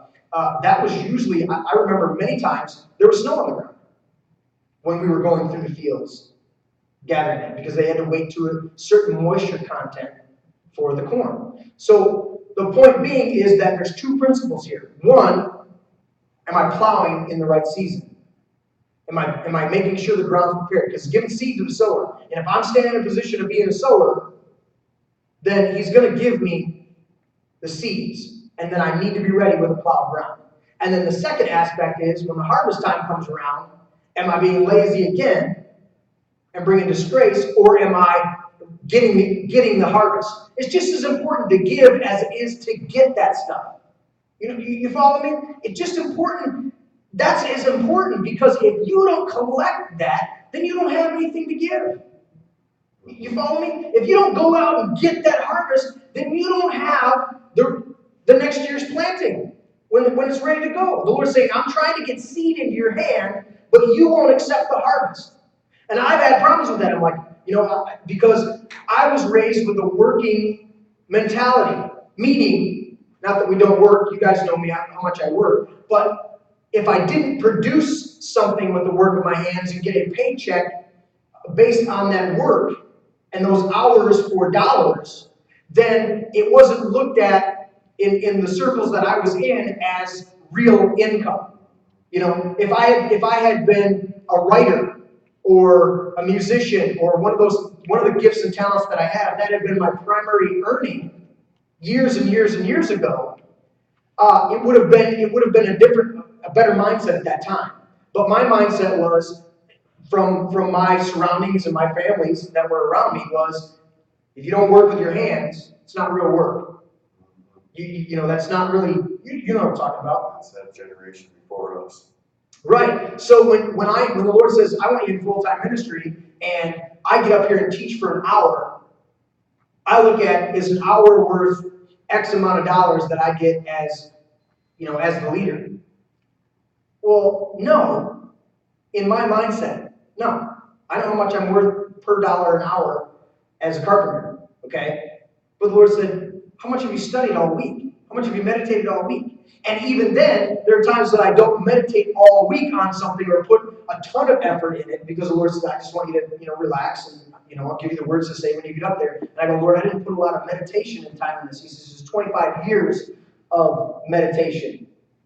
that was usually, I remember many times, there was snow on the ground when we were going through the fields gathering it, because they had to wait to a certain moisture content for the corn. So the point being is that there's two principles here. One, am I plowing in the right season? Am I making sure the ground's prepared? Because giving seed to the sower. And if I'm standing in a position of being a sower, then he's going to give me the seeds. And then I need to be ready with a plowed ground. And then the second aspect is when the harvest time comes around, am I being lazy again and bringing disgrace, or am I getting the harvest? It's just as important to give as it is to get that stuff. You follow me? It's just important. That's as important, because if you don't collect that, then you don't have anything to give. You follow me? If you don't go out and get that harvest, then you don't have the next year's planting when it's ready to go. The Lord's saying, I'm trying to get seed into your hand, but you won't accept the harvest. And I've had problems with that. I'm like, because I was raised with a working mentality, meaning, not that we don't work, you guys know me, how much I work, but if I didn't produce something with the work of my hands and get a paycheck based on that work and those hours for dollars, then it wasn't looked at in the circles that I was in as real income. If I had been a writer or a musician or one of the gifts and talents that I have, that had been my primary earning years and years and years ago, it would have been a better mindset at that time. But my mindset was, from my surroundings and my families that were around me, was, if you don't work with your hands, it's not real work. That's not really, you know what I'm talking about. That's that generation before us. Right. So when the Lord says, I want you in full-time ministry, and I get up here and teach for an hour, I look at, is an hour worth X amount of dollars that I get as the leader? Well, no. In my mindset, no. I know how much I'm worth per dollar an hour as a carpenter, okay? But the Lord said, how much have you studied all week? How much have you meditated all week? And even then, there are times that I don't meditate all week on something or put a ton of effort in it, because the Lord says, I just want you to, relax, and, I'll give you the words to say when you get up there. And I go, Lord, I didn't put a lot of meditation and time in this. He says, it's 25 years of meditation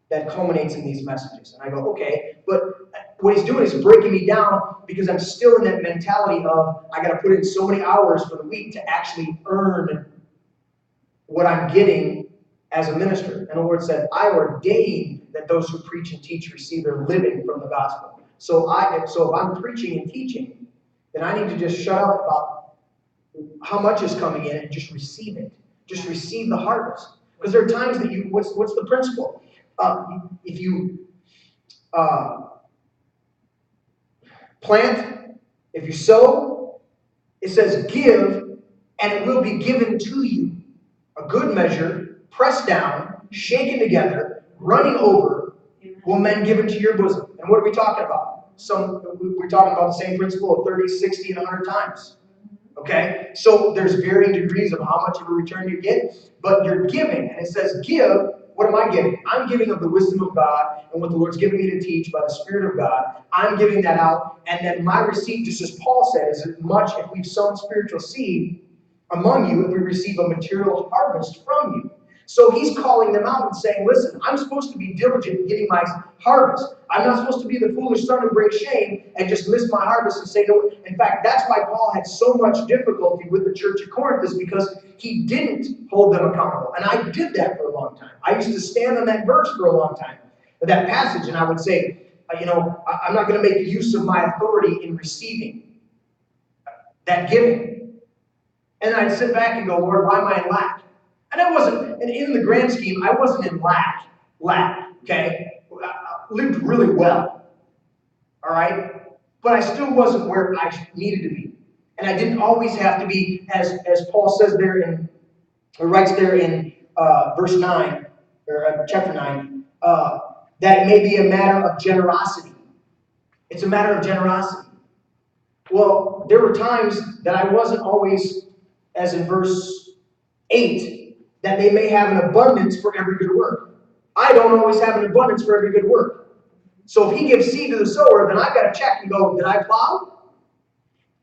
that culminates in these messages. And I go, okay, but what he's doing is breaking me down, because I'm still in that mentality of, I got to put in so many hours for the week to actually earn what I'm getting as a minister. And the Lord said, I ordain that those who preach and teach receive their living from the gospel. So if I'm preaching and teaching, then I need to just shut up about how much is coming in and just receive it. Just receive the harvest. Because there are times that what's the principle? If you plant, if you sow, it says give, and it will be given to you. A good measure, pressed down, shaken together, running over, will men give into your bosom. And what are we talking about? We're talking about the same principle of 30, 60, and 100 times. Okay? So there's varying degrees of how much of a return you get, but you're giving. And it says, give. What am I giving? I'm giving of the wisdom of God and what the Lord's given me to teach by the Spirit of God. I'm giving that out. And then my receipt, just as Paul said, is as much if we've sown spiritual seed among you, if we receive a material harvest from you. So he's calling them out and saying, listen, I'm supposed to be diligent in getting my harvest. I'm not supposed to be the foolish son who brings shame and just miss my harvest and say no. In fact, that's why Paul had so much difficulty with the church of Corinth, is because he didn't hold them accountable. And I did that for a long time. I used to stand on that verse for a long time, that passage, and I would say, I'm not going to make use of my authority in receiving that giving. And I'd sit back and go, Lord, why am I in lack? And I wasn't, and in the grand scheme, I wasn't in lack, okay? I lived really well, all right? But I still wasn't where I needed to be. And I didn't always have to be, as Paul says there or writes there in verse 9, or chapter 9, that it may be a matter of generosity. It's a matter of generosity. Well, there were times that I wasn't always, as in verse 8, that they may have an abundance for every good work. I don't always have an abundance for every good work. So if he gives seed to the sower, then I've got to check and go, did I plow?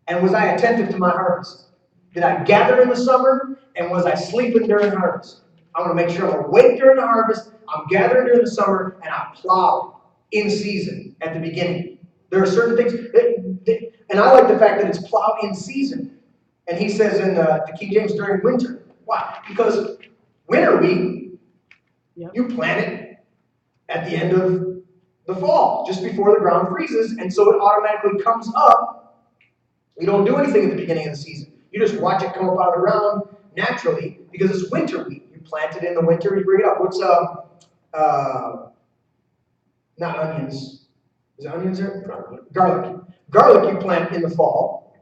And was I attentive to my harvest? Did I gather in the summer? And was I sleeping during the harvest? I want to make sure I'm awake during the harvest, I'm gathering during the summer, and I plowed in season at the beginning. There are certain things, and I like the fact that it's plow in season. And he says in the King James, during winter. Why? Because winter wheat, you plant it at the end of the fall, just before the ground freezes, and so it automatically comes up. You don't do anything at the beginning of the season. You just watch it come up out of the ground naturally, because it's winter wheat. You plant it in the winter, you bring it up. What's not onions. Is it onions there? Garlic. Garlic you plant in the fall,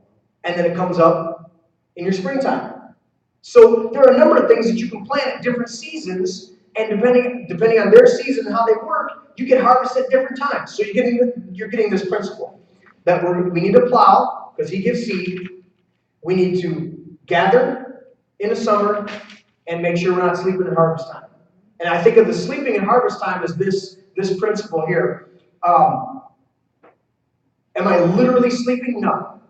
and then it comes up in your springtime. So there are a number of things that you can plant at different seasons, and depending on their season and how they work, you can harvest at different times. So you're getting this principle that we need to plow because he gives seed. We need to gather in the summer and make sure we're not sleeping at harvest time. And I think of the sleeping at harvest time as this principle here. Am I literally sleeping? No.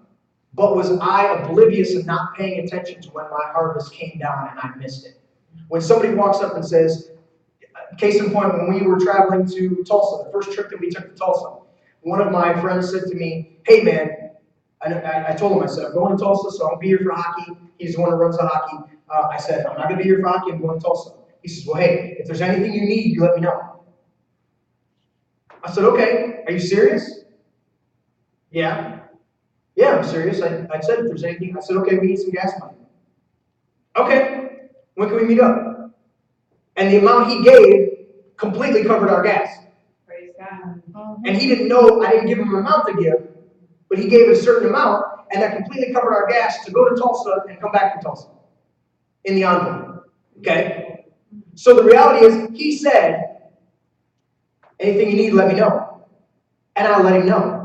But was I oblivious and not paying attention to when my harvest came down and I missed it? When somebody walks up and says, case in point, when we were traveling to Tulsa, the first trip that we took to Tulsa, one of my friends said to me, hey man, I told him, I said, I'm going to Tulsa, so I'll be here for hockey. He's the one who runs the hockey. I said, I'm not going to be here for hockey, I'm going to Tulsa. He says, well, hey, if there's anything you need, you let me know. I said, okay, are you serious? Yeah. Yeah, I'm serious. I said, if there's anything, I said, okay, we need some gas money. Okay, when can we meet up? And the amount he gave completely covered our gas. Praise God. And he didn't know, I didn't give him an amount to give, but he gave a certain amount, and that completely covered our gas to go to Tulsa and come back from Tulsa in the envelope. Okay? So the reality is, he said, anything you need, let me know. And I let him know.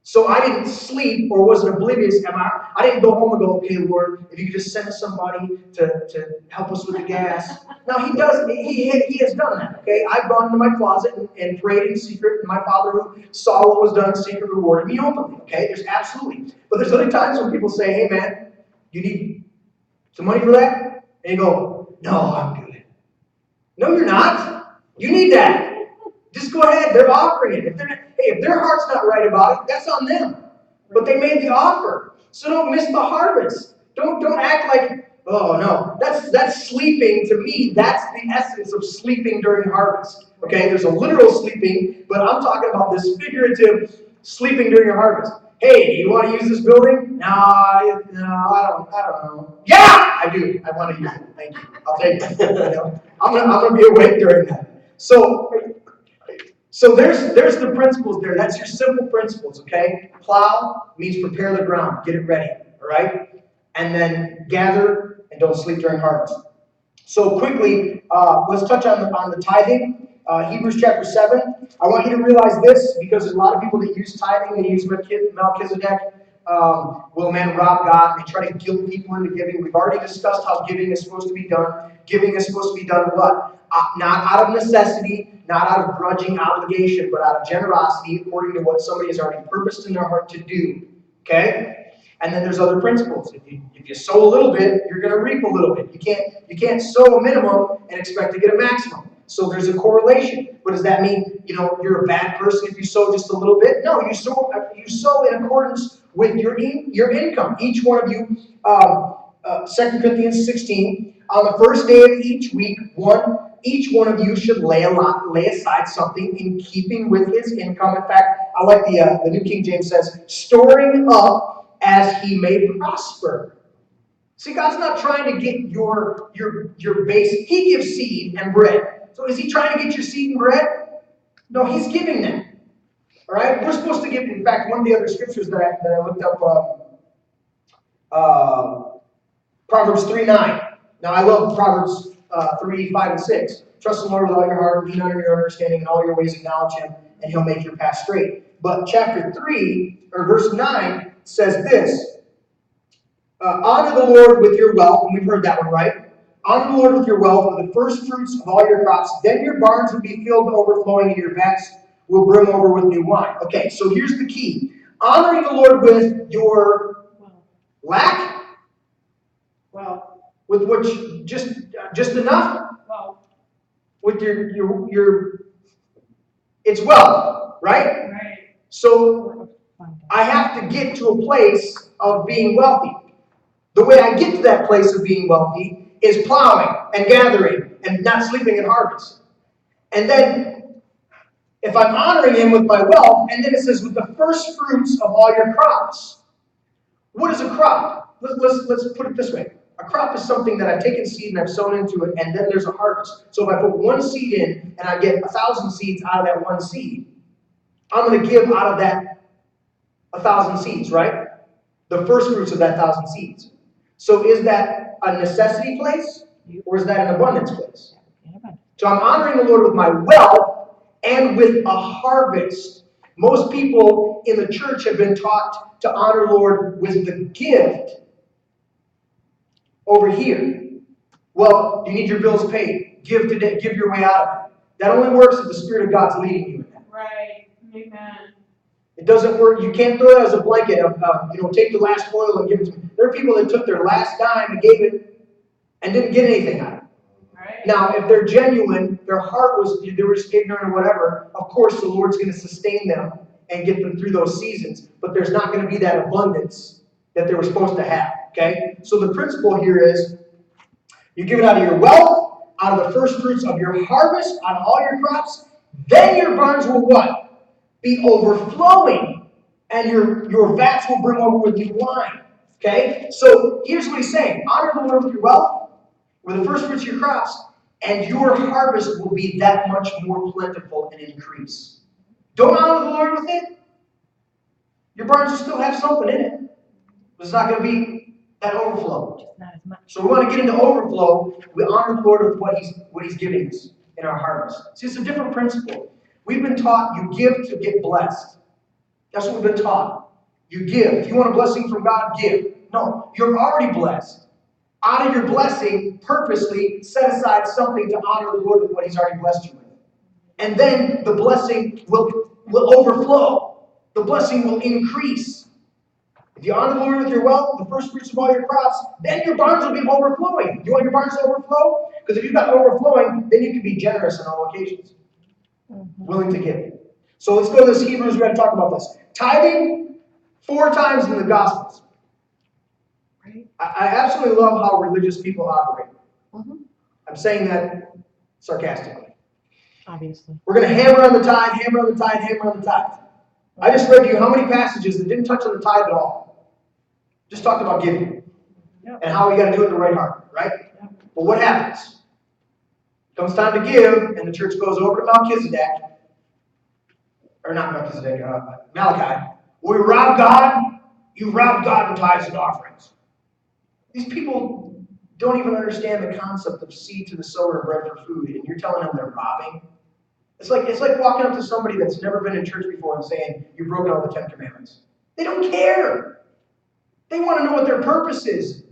So I didn't sleep or wasn't oblivious. I didn't go home and go, okay, Lord, if you could just send somebody to help us with the gas. Now, he does. He has done that, okay? I've gone into my closet and prayed in secret, and my Father who saw what was done in secret rewarded me openly, okay? There's absolutely. But there's other times when people say, hey, man, you need some money for that? And you go, no, I'm good. No, you're not. You need that. Just go ahead. They're offering it. If their heart's not right about it, that's on them. But they made the offer. So don't miss the harvest. Don't act like, oh no. That's sleeping. To me, that's the essence of sleeping during harvest. Okay, there's a literal sleeping, but I'm talking about this figurative sleeping during your harvest. Hey, you want to use this building? No, I don't know. Yeah, I do. I want to use it. Thank you. I'll take it. I'm gonna be awake during that. So there's the principles there. That's your simple principles, okay? Plow means prepare the ground, get it ready, all right? And then gather and don't sleep during harvest. So quickly, let's touch on the tithing. Hebrews chapter 7. I want you to realize this, because there's a lot of people that use tithing, they use Melchizedek. Will man rob God? They try to guilt people into giving. We've already discussed how giving is supposed to be done. Giving is supposed to be done what? Not out of necessity, not out of grudging obligation, but out of generosity, according to what somebody has already purposed in their heart to do. Okay? And then there's other principles. If you sow a little bit, you're going to reap a little bit. You can't sow a minimum and expect to get a maximum. So there's a correlation. What does that mean? You're a bad person if you sow just a little bit? No, you sow in accordance with your income. Each one of you, 2 Corinthians 16, on the first day of each week, each one of you should lay aside something in keeping with his income. In fact, I like the New King James says, storing up as he may prosper. See, God's not trying to get your base. He gives seed and bread. So is he trying to get your seed and bread? No, he's giving them. All right? We're supposed to give, in fact, one of the other scriptures that I looked up, Proverbs 3:9. Now, I love Proverbs 3, 5, and 6. Trust the Lord with all your heart, lean on your understanding, in all your ways acknowledge him, and he'll make your path straight. But chapter 3, or verse 9, says this, honor the Lord with your wealth, and we've heard that one, right? Honor the Lord with your wealth, with the first fruits of all your crops. Then your barns will be filled to overflowing, and your vats will brim over with new wine. Okay, so here's the key. Honoring the Lord with your lack? With what just enough? With your it's wealth, right? Right. So I have to get to a place of being wealthy. The way I get to that place of being wealthy is plowing and gathering and not sleeping at harvest. And then, if I'm honoring him with my wealth, and then it says, with the first fruits of all your crops. What is a crop? Let's put it this way. A crop is something that I've taken seed and I've sown into it, and then there's a harvest. So if I put one seed in, and I get 1,000 seeds out of that one seed, I'm going to give out of that 1,000 seeds, right? The first fruits of that 1,000 seeds. So is that a necessity place, or is that an abundance place? So I'm honoring the Lord with my wealth and with a harvest. Most people in the church have been taught to honor the Lord with the gift over here. Well, you need your bills paid. Give today. Give your way out of it. That only works if the Spirit of God's leading you in that. Right. Amen. It doesn't work. You can't throw it as a blanket of, take the last oil and give it to me. There are people that took their last dime and gave it and didn't get anything out of it. Right. Now, if they're genuine, their heart they were just ignorant or whatever, of course the Lord's going to sustain them and get them through those seasons. But there's not going to be that abundance that they were supposed to have. Okay? So the principle here is, you give it out of your wealth, out of the first fruits of your harvest, on all your crops, then your barns will what? Be overflowing, and your vats will brim over with new wine. Okay? So here's what he's saying. Honor the Lord with your wealth, with the first fruits of your crops, and your harvest will be that much more plentiful and increase. Don't honor the Lord with it, your barns will still have something in it. But it's not going to be that overflow. Not as much. So we want to get into overflow. We honor the Lord with what He's giving us in our harvest. See, it's a different principle. We've been taught you give to get blessed. That's what we've been taught. You give. If you want a blessing from God, give. No, you're already blessed. Out of your blessing, purposely set aside something to honor the Lord with what He's already blessed you with. And then the blessing will overflow. The blessing will increase. If you honor the Lord with your wealth, the first fruits of all your crops, then your barns will be overflowing. You want your barns to overflow? Because if you've got overflowing, then you can be generous on all occasions. Willing to give. So let's go to this Hebrews. We're going to talk about this. Tithing 4 times in the Gospels. Right. I absolutely love how religious people operate. I'm saying that sarcastically. Obviously. We're going to hammer on the tithe, hammer on the tithe, hammer on the tithe. I just read to you how many passages that didn't touch on the tithe at all. Just talked about giving. Yep. And how we got to do it in the right heart, right? Yep. But what happens? Comes time to give, and the church goes over to Melchizedek, or not Melchizedek, Malachi. We rob God. You rob God in tithes and offerings. These people don't even understand the concept of seed to the sower and bread for food, and you're telling them they're robbing. It's like walking up to somebody that's never been in church before and saying, you've broken all the 10 commandments. They don't care. They want to know what their purpose is.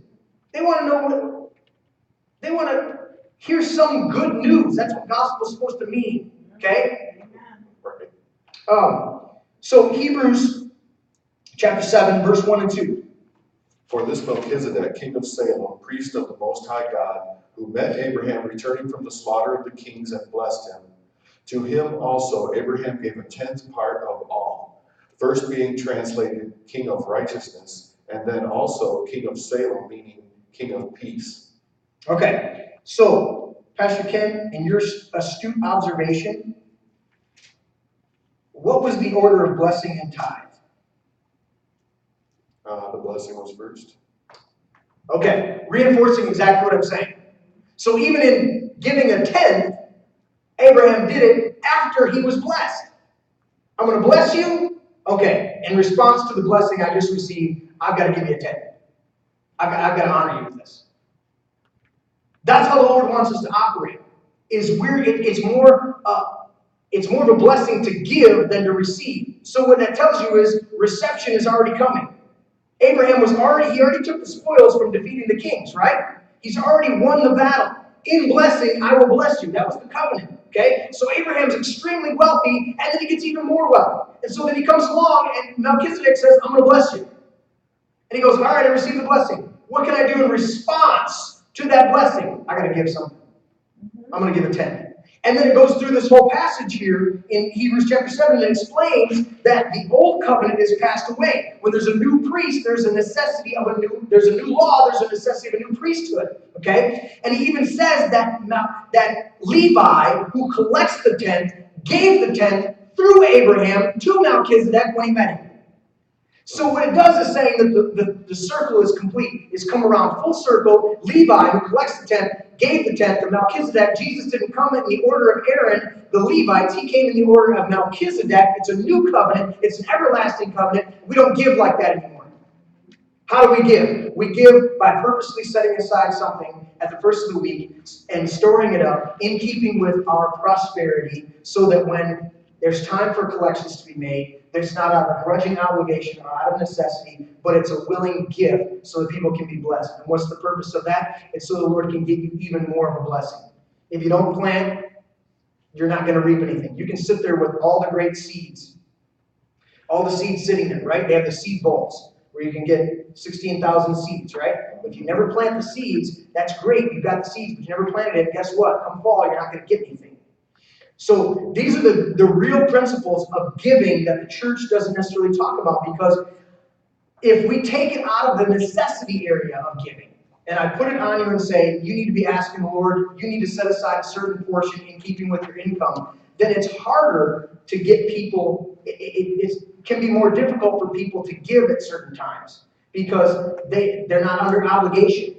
They want to know they want to hear some good news. That's what gospel is supposed to mean. Okay? So Hebrews chapter 7, verse 1 and 2. For this Melchizedek, king of Salem, priest of the Most High God, who met Abraham returning from the slaughter of the kings and blessed him, to him also Abraham gave a tenth part of all, first being translated king of righteousness, and then also king of Salem, meaning king of peace. Okay, so Pastor Ken, in your astute observation, what was the order of blessing and tithe? The blessing was first. Okay, reinforcing exactly what I'm saying. So even in giving a tenth, Abraham did it after he was blessed. I'm going to bless you. Okay, in response to the blessing I just received, I've got to give you a tenth. I've got to honor you with this. That's how the Lord wants us to operate. It's more of a blessing to give than to receive. So what that tells you is reception is already coming. Abraham he already took the spoils from defeating the kings, right? He's already won the battle. In blessing, I will bless you. That was the covenant, okay? So Abraham's extremely wealthy, and then he gets even more wealthy. And so then he comes along, and Melchizedek says, I'm going to bless you. And he goes, all right, I received the blessing. What can I do in response to that blessing? I got to give something. I'm going to give a 10. And then it goes through this whole passage here in Hebrews chapter 7 and explains that the old covenant is passed away. When there's a new priest, there's a necessity of there's a new law, there's a necessity of a new priesthood. Okay? And he even says that Levi, who collects the tenth, gave the tenth through Abraham to Melchizedek when he met him. So what it does is saying that the circle is complete. It's come around full circle. Levi, who collects the tenth, gave the tenth to Melchizedek. Jesus didn't come in the order of Aaron, the Levites. He came in the order of Melchizedek. It's a new covenant. It's an everlasting covenant. We don't give like that anymore. How do we give? We give by purposely setting aside something at the first of the week and storing it up in keeping with our prosperity so that when there's time for collections to be made, there's not out of grudging obligation or out of necessity, but it's a willing gift so that people can be blessed. And what's the purpose of that? It's so the Lord can give you even more of a blessing. If you don't plant, you're not going to reap anything. You can sit there with all the great seeds. All the seeds sitting there, right? They have the seed bowls where you can get 16,000 seeds, right? If you never plant the seeds, that's great. You've got the seeds, but you never planted it. Guess what? Come fall, you're not going to get anything. So these are the real principles of giving that the church doesn't necessarily talk about, because if we take it out of the necessity area of giving, and I put it on you and say, you need to be asking the Lord, you need to set aside a certain portion in keeping with your income, then it's harder to get people, it can be more difficult for people to give at certain times because they're not under obligation.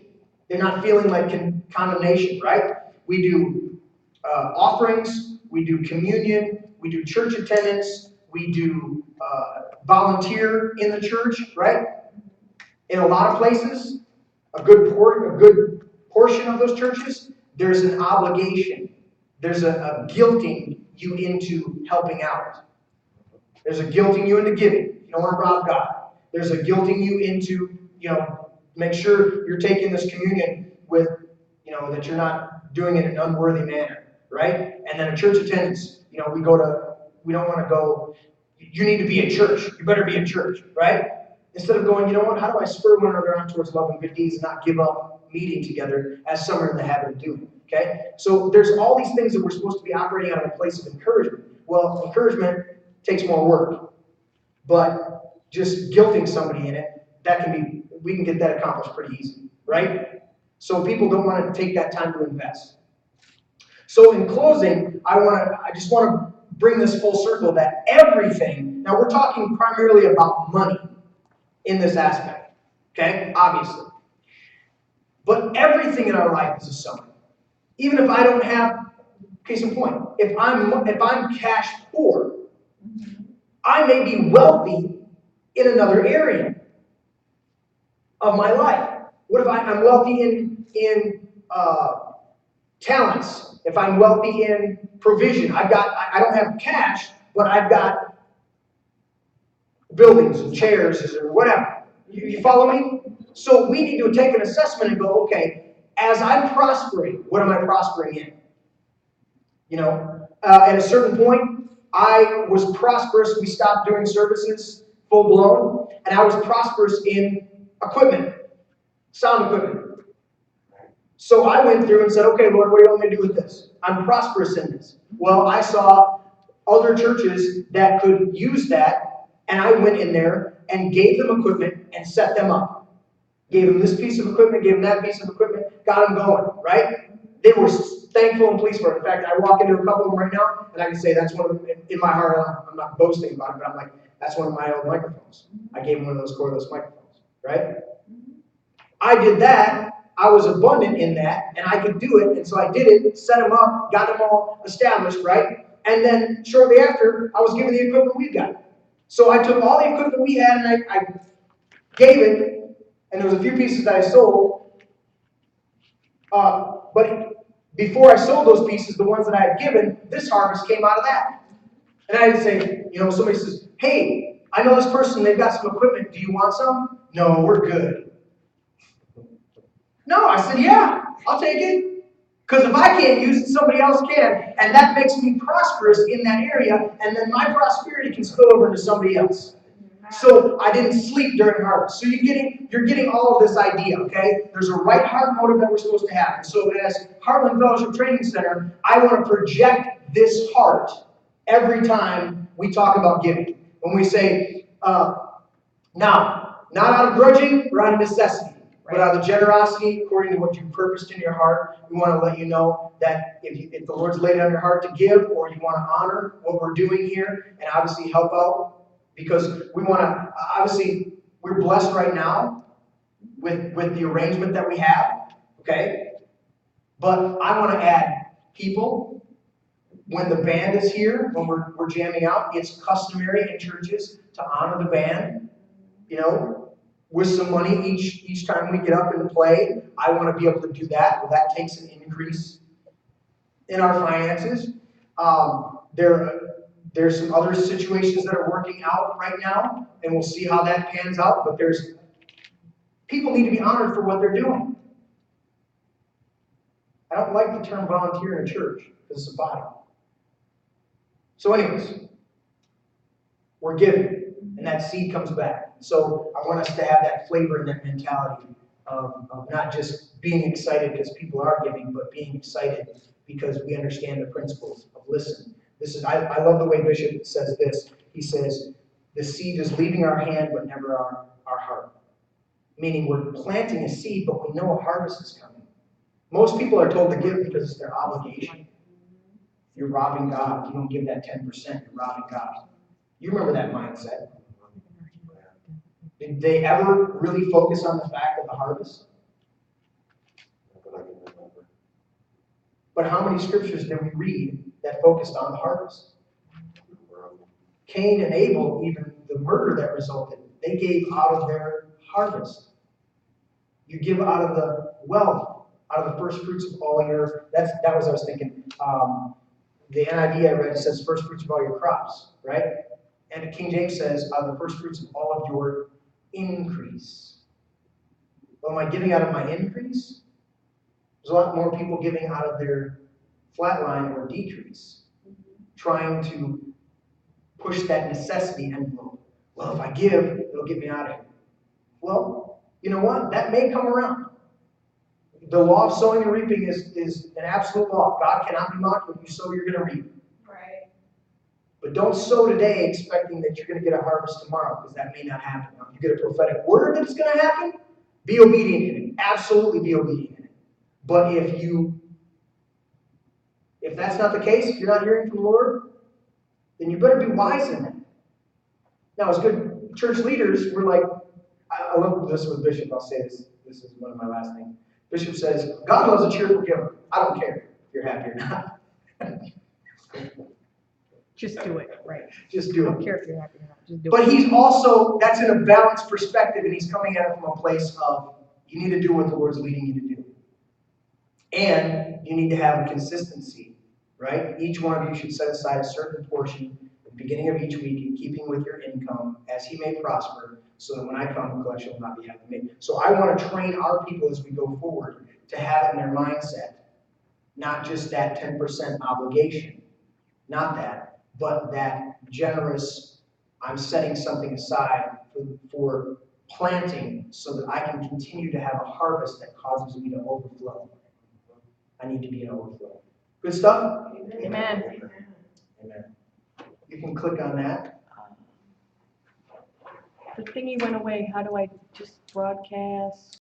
They're not feeling like condemnation, right? We do offerings, we do communion, we do church attendance, we do volunteer in the church, right? In a lot of places, a good portion of those churches, there's an obligation. There's a guilting you into helping out. There's a guilting you into giving. You don't want to rob God. There's a guilting you into, make sure you're taking this communion with, that you're not doing it in an unworthy manner, right? And then a church attendance, we don't want to go, you need to be at church. You better be at church, right? Instead of going, how do I spur one another on towards love and good deeds and not give up meeting together as some are in the habit of doing, okay? So there's all these things that we're supposed to be operating out of a place of encouragement. Well, encouragement takes more work, but just guilting somebody in it, we can get that accomplished pretty easy, right? So people don't want to take that time to invest. So in closing, I just want to bring this full circle that everything, now we're talking primarily about money in this aspect, okay? Obviously. But everything in our life is a sowing. Even if I don't have, case in point, if I'm cash poor, I may be wealthy in another area of my life. What if I'm wealthy in talents, if I'm wealthy in provision, I don't have cash, but I've got buildings and chairs or whatever. You follow me? So we need to take an assessment and go, okay, as I'm prospering, what am I prospering in? You know, at a certain point, I was prosperous. We stopped doing services full blown, and I was prosperous in equipment, sound equipment. So I went through and said, okay, Lord, what do you want me to do with this? I'm prosperous in this. Well, I saw other churches that could use that, and I went in there and gave them equipment and set them up. Gave them this piece of equipment, gave them that piece of equipment, got them going, right? They were thankful and pleased for it. In fact, I walk into a couple of them right now, and I can say that's one of them, in my heart, I'm not boasting about it, but I'm like, that's one of my old microphones. I gave them one of those cordless microphones, right? I did that. I was abundant in that, and I could do it, and so I did it, set them up, got them all established, right? And then shortly after, I was given the equipment we got. So I took all the equipment we had, and I gave it, and there was a few pieces that I sold. But before I sold those pieces, the ones that I had given, this harvest came out of that. And I didn't say, you know, somebody says, hey, I know this person, they've got some equipment, do you want some? No, we're good. No, I said, yeah, I'll take it. Because if I can't use it, somebody else can. And that makes me prosperous in that area. And then my prosperity can spill over into somebody else. So I didn't sleep during harvest. So you're getting all of this idea, okay? There's a right heart motive that we're supposed to have. And so as Heartland Fellowship Training Center, I want to project this heart every time we talk about giving. When we say, now, not out of grudging or out of necessity. But out of generosity, according to what you purposed in your heart, we want to let you know that if the Lord's laid it on your heart to give, or you want to honor what we're doing here, and obviously help out, because we want to, obviously, we're blessed right now with the arrangement that we have, okay? But I want to add people. When the band is here, when we're jamming out, it's customary in churches to honor the band, you know, with some money each time we get up and play. I want to be able to do that. Well, that takes an increase in our finances. There's some other situations that are working out right now, and we'll see how that pans out. But people need to be honored for what they're doing. I don't like the term volunteer in a church because it's a body. So anyways, we're giving. And that seed comes back. So I want us to have that flavor and that mentality of not just being excited because people are giving, but being excited because we understand the principles of listen. I love the way Bishop says this. He says, the seed is leaving our hand, but never our heart. Meaning we're planting a seed, but we know a harvest is coming. Most people are told to give because it's their obligation. You're robbing God. You don't give that 10%, you're robbing God. You remember that mindset. Did they ever really focus on the fact of the harvest? But how many scriptures did we read that focused on the harvest? Cain and Abel, even the murder that resulted, they gave out of their harvest. You give out of the wealth, out of the first fruits of all your, that was what I was thinking. The NIV I read says first fruits of all your crops, right? And King James says out of the first fruits of all of your increase. Well, am I giving out of my increase? There's a lot more people giving out of their flatline or decrease, trying to push that necessity envelope. Well, if I give, it'll get me out of here. Well, you know what? That may come around. The law of sowing and reaping is an absolute law. God cannot be mocked. When you sow, you're going to reap. Right. But don't sow today expecting that you're going to get a harvest tomorrow, because that may not happen. Now, if you get a prophetic word that it's going to happen, be obedient in it. Absolutely be obedient in it. But if that's not the case, if you're not hearing from the Lord, then you better be wise in that. Now, as good church leaders, we're like, I love this with Bishop. I'll say this. This is one of my last things. Bishop says, God loves a cheerful giver. I don't care if you're happy or not. Just do it, right? Just I do don't it. care if you're happy or not, just do it. But he's also, that's in a balanced perspective, and he's coming at it from a place of, you need to do what the Lord's leading you to do. And you need to have a consistency, right? Each one of you should set aside a certain portion at the beginning of each week in keeping with your income as he may prosper, so that when I come, the collection will not be heavy. So I want to train our people as we go forward to have it in their mindset, not just that 10% obligation, not that, but that generous, I'm setting something aside for planting so that I can continue to have a harvest that causes me to overflow. I need to be in overflow. Good stuff? Amen. Amen. You can click on that. The thingy went away. How do I just broadcast?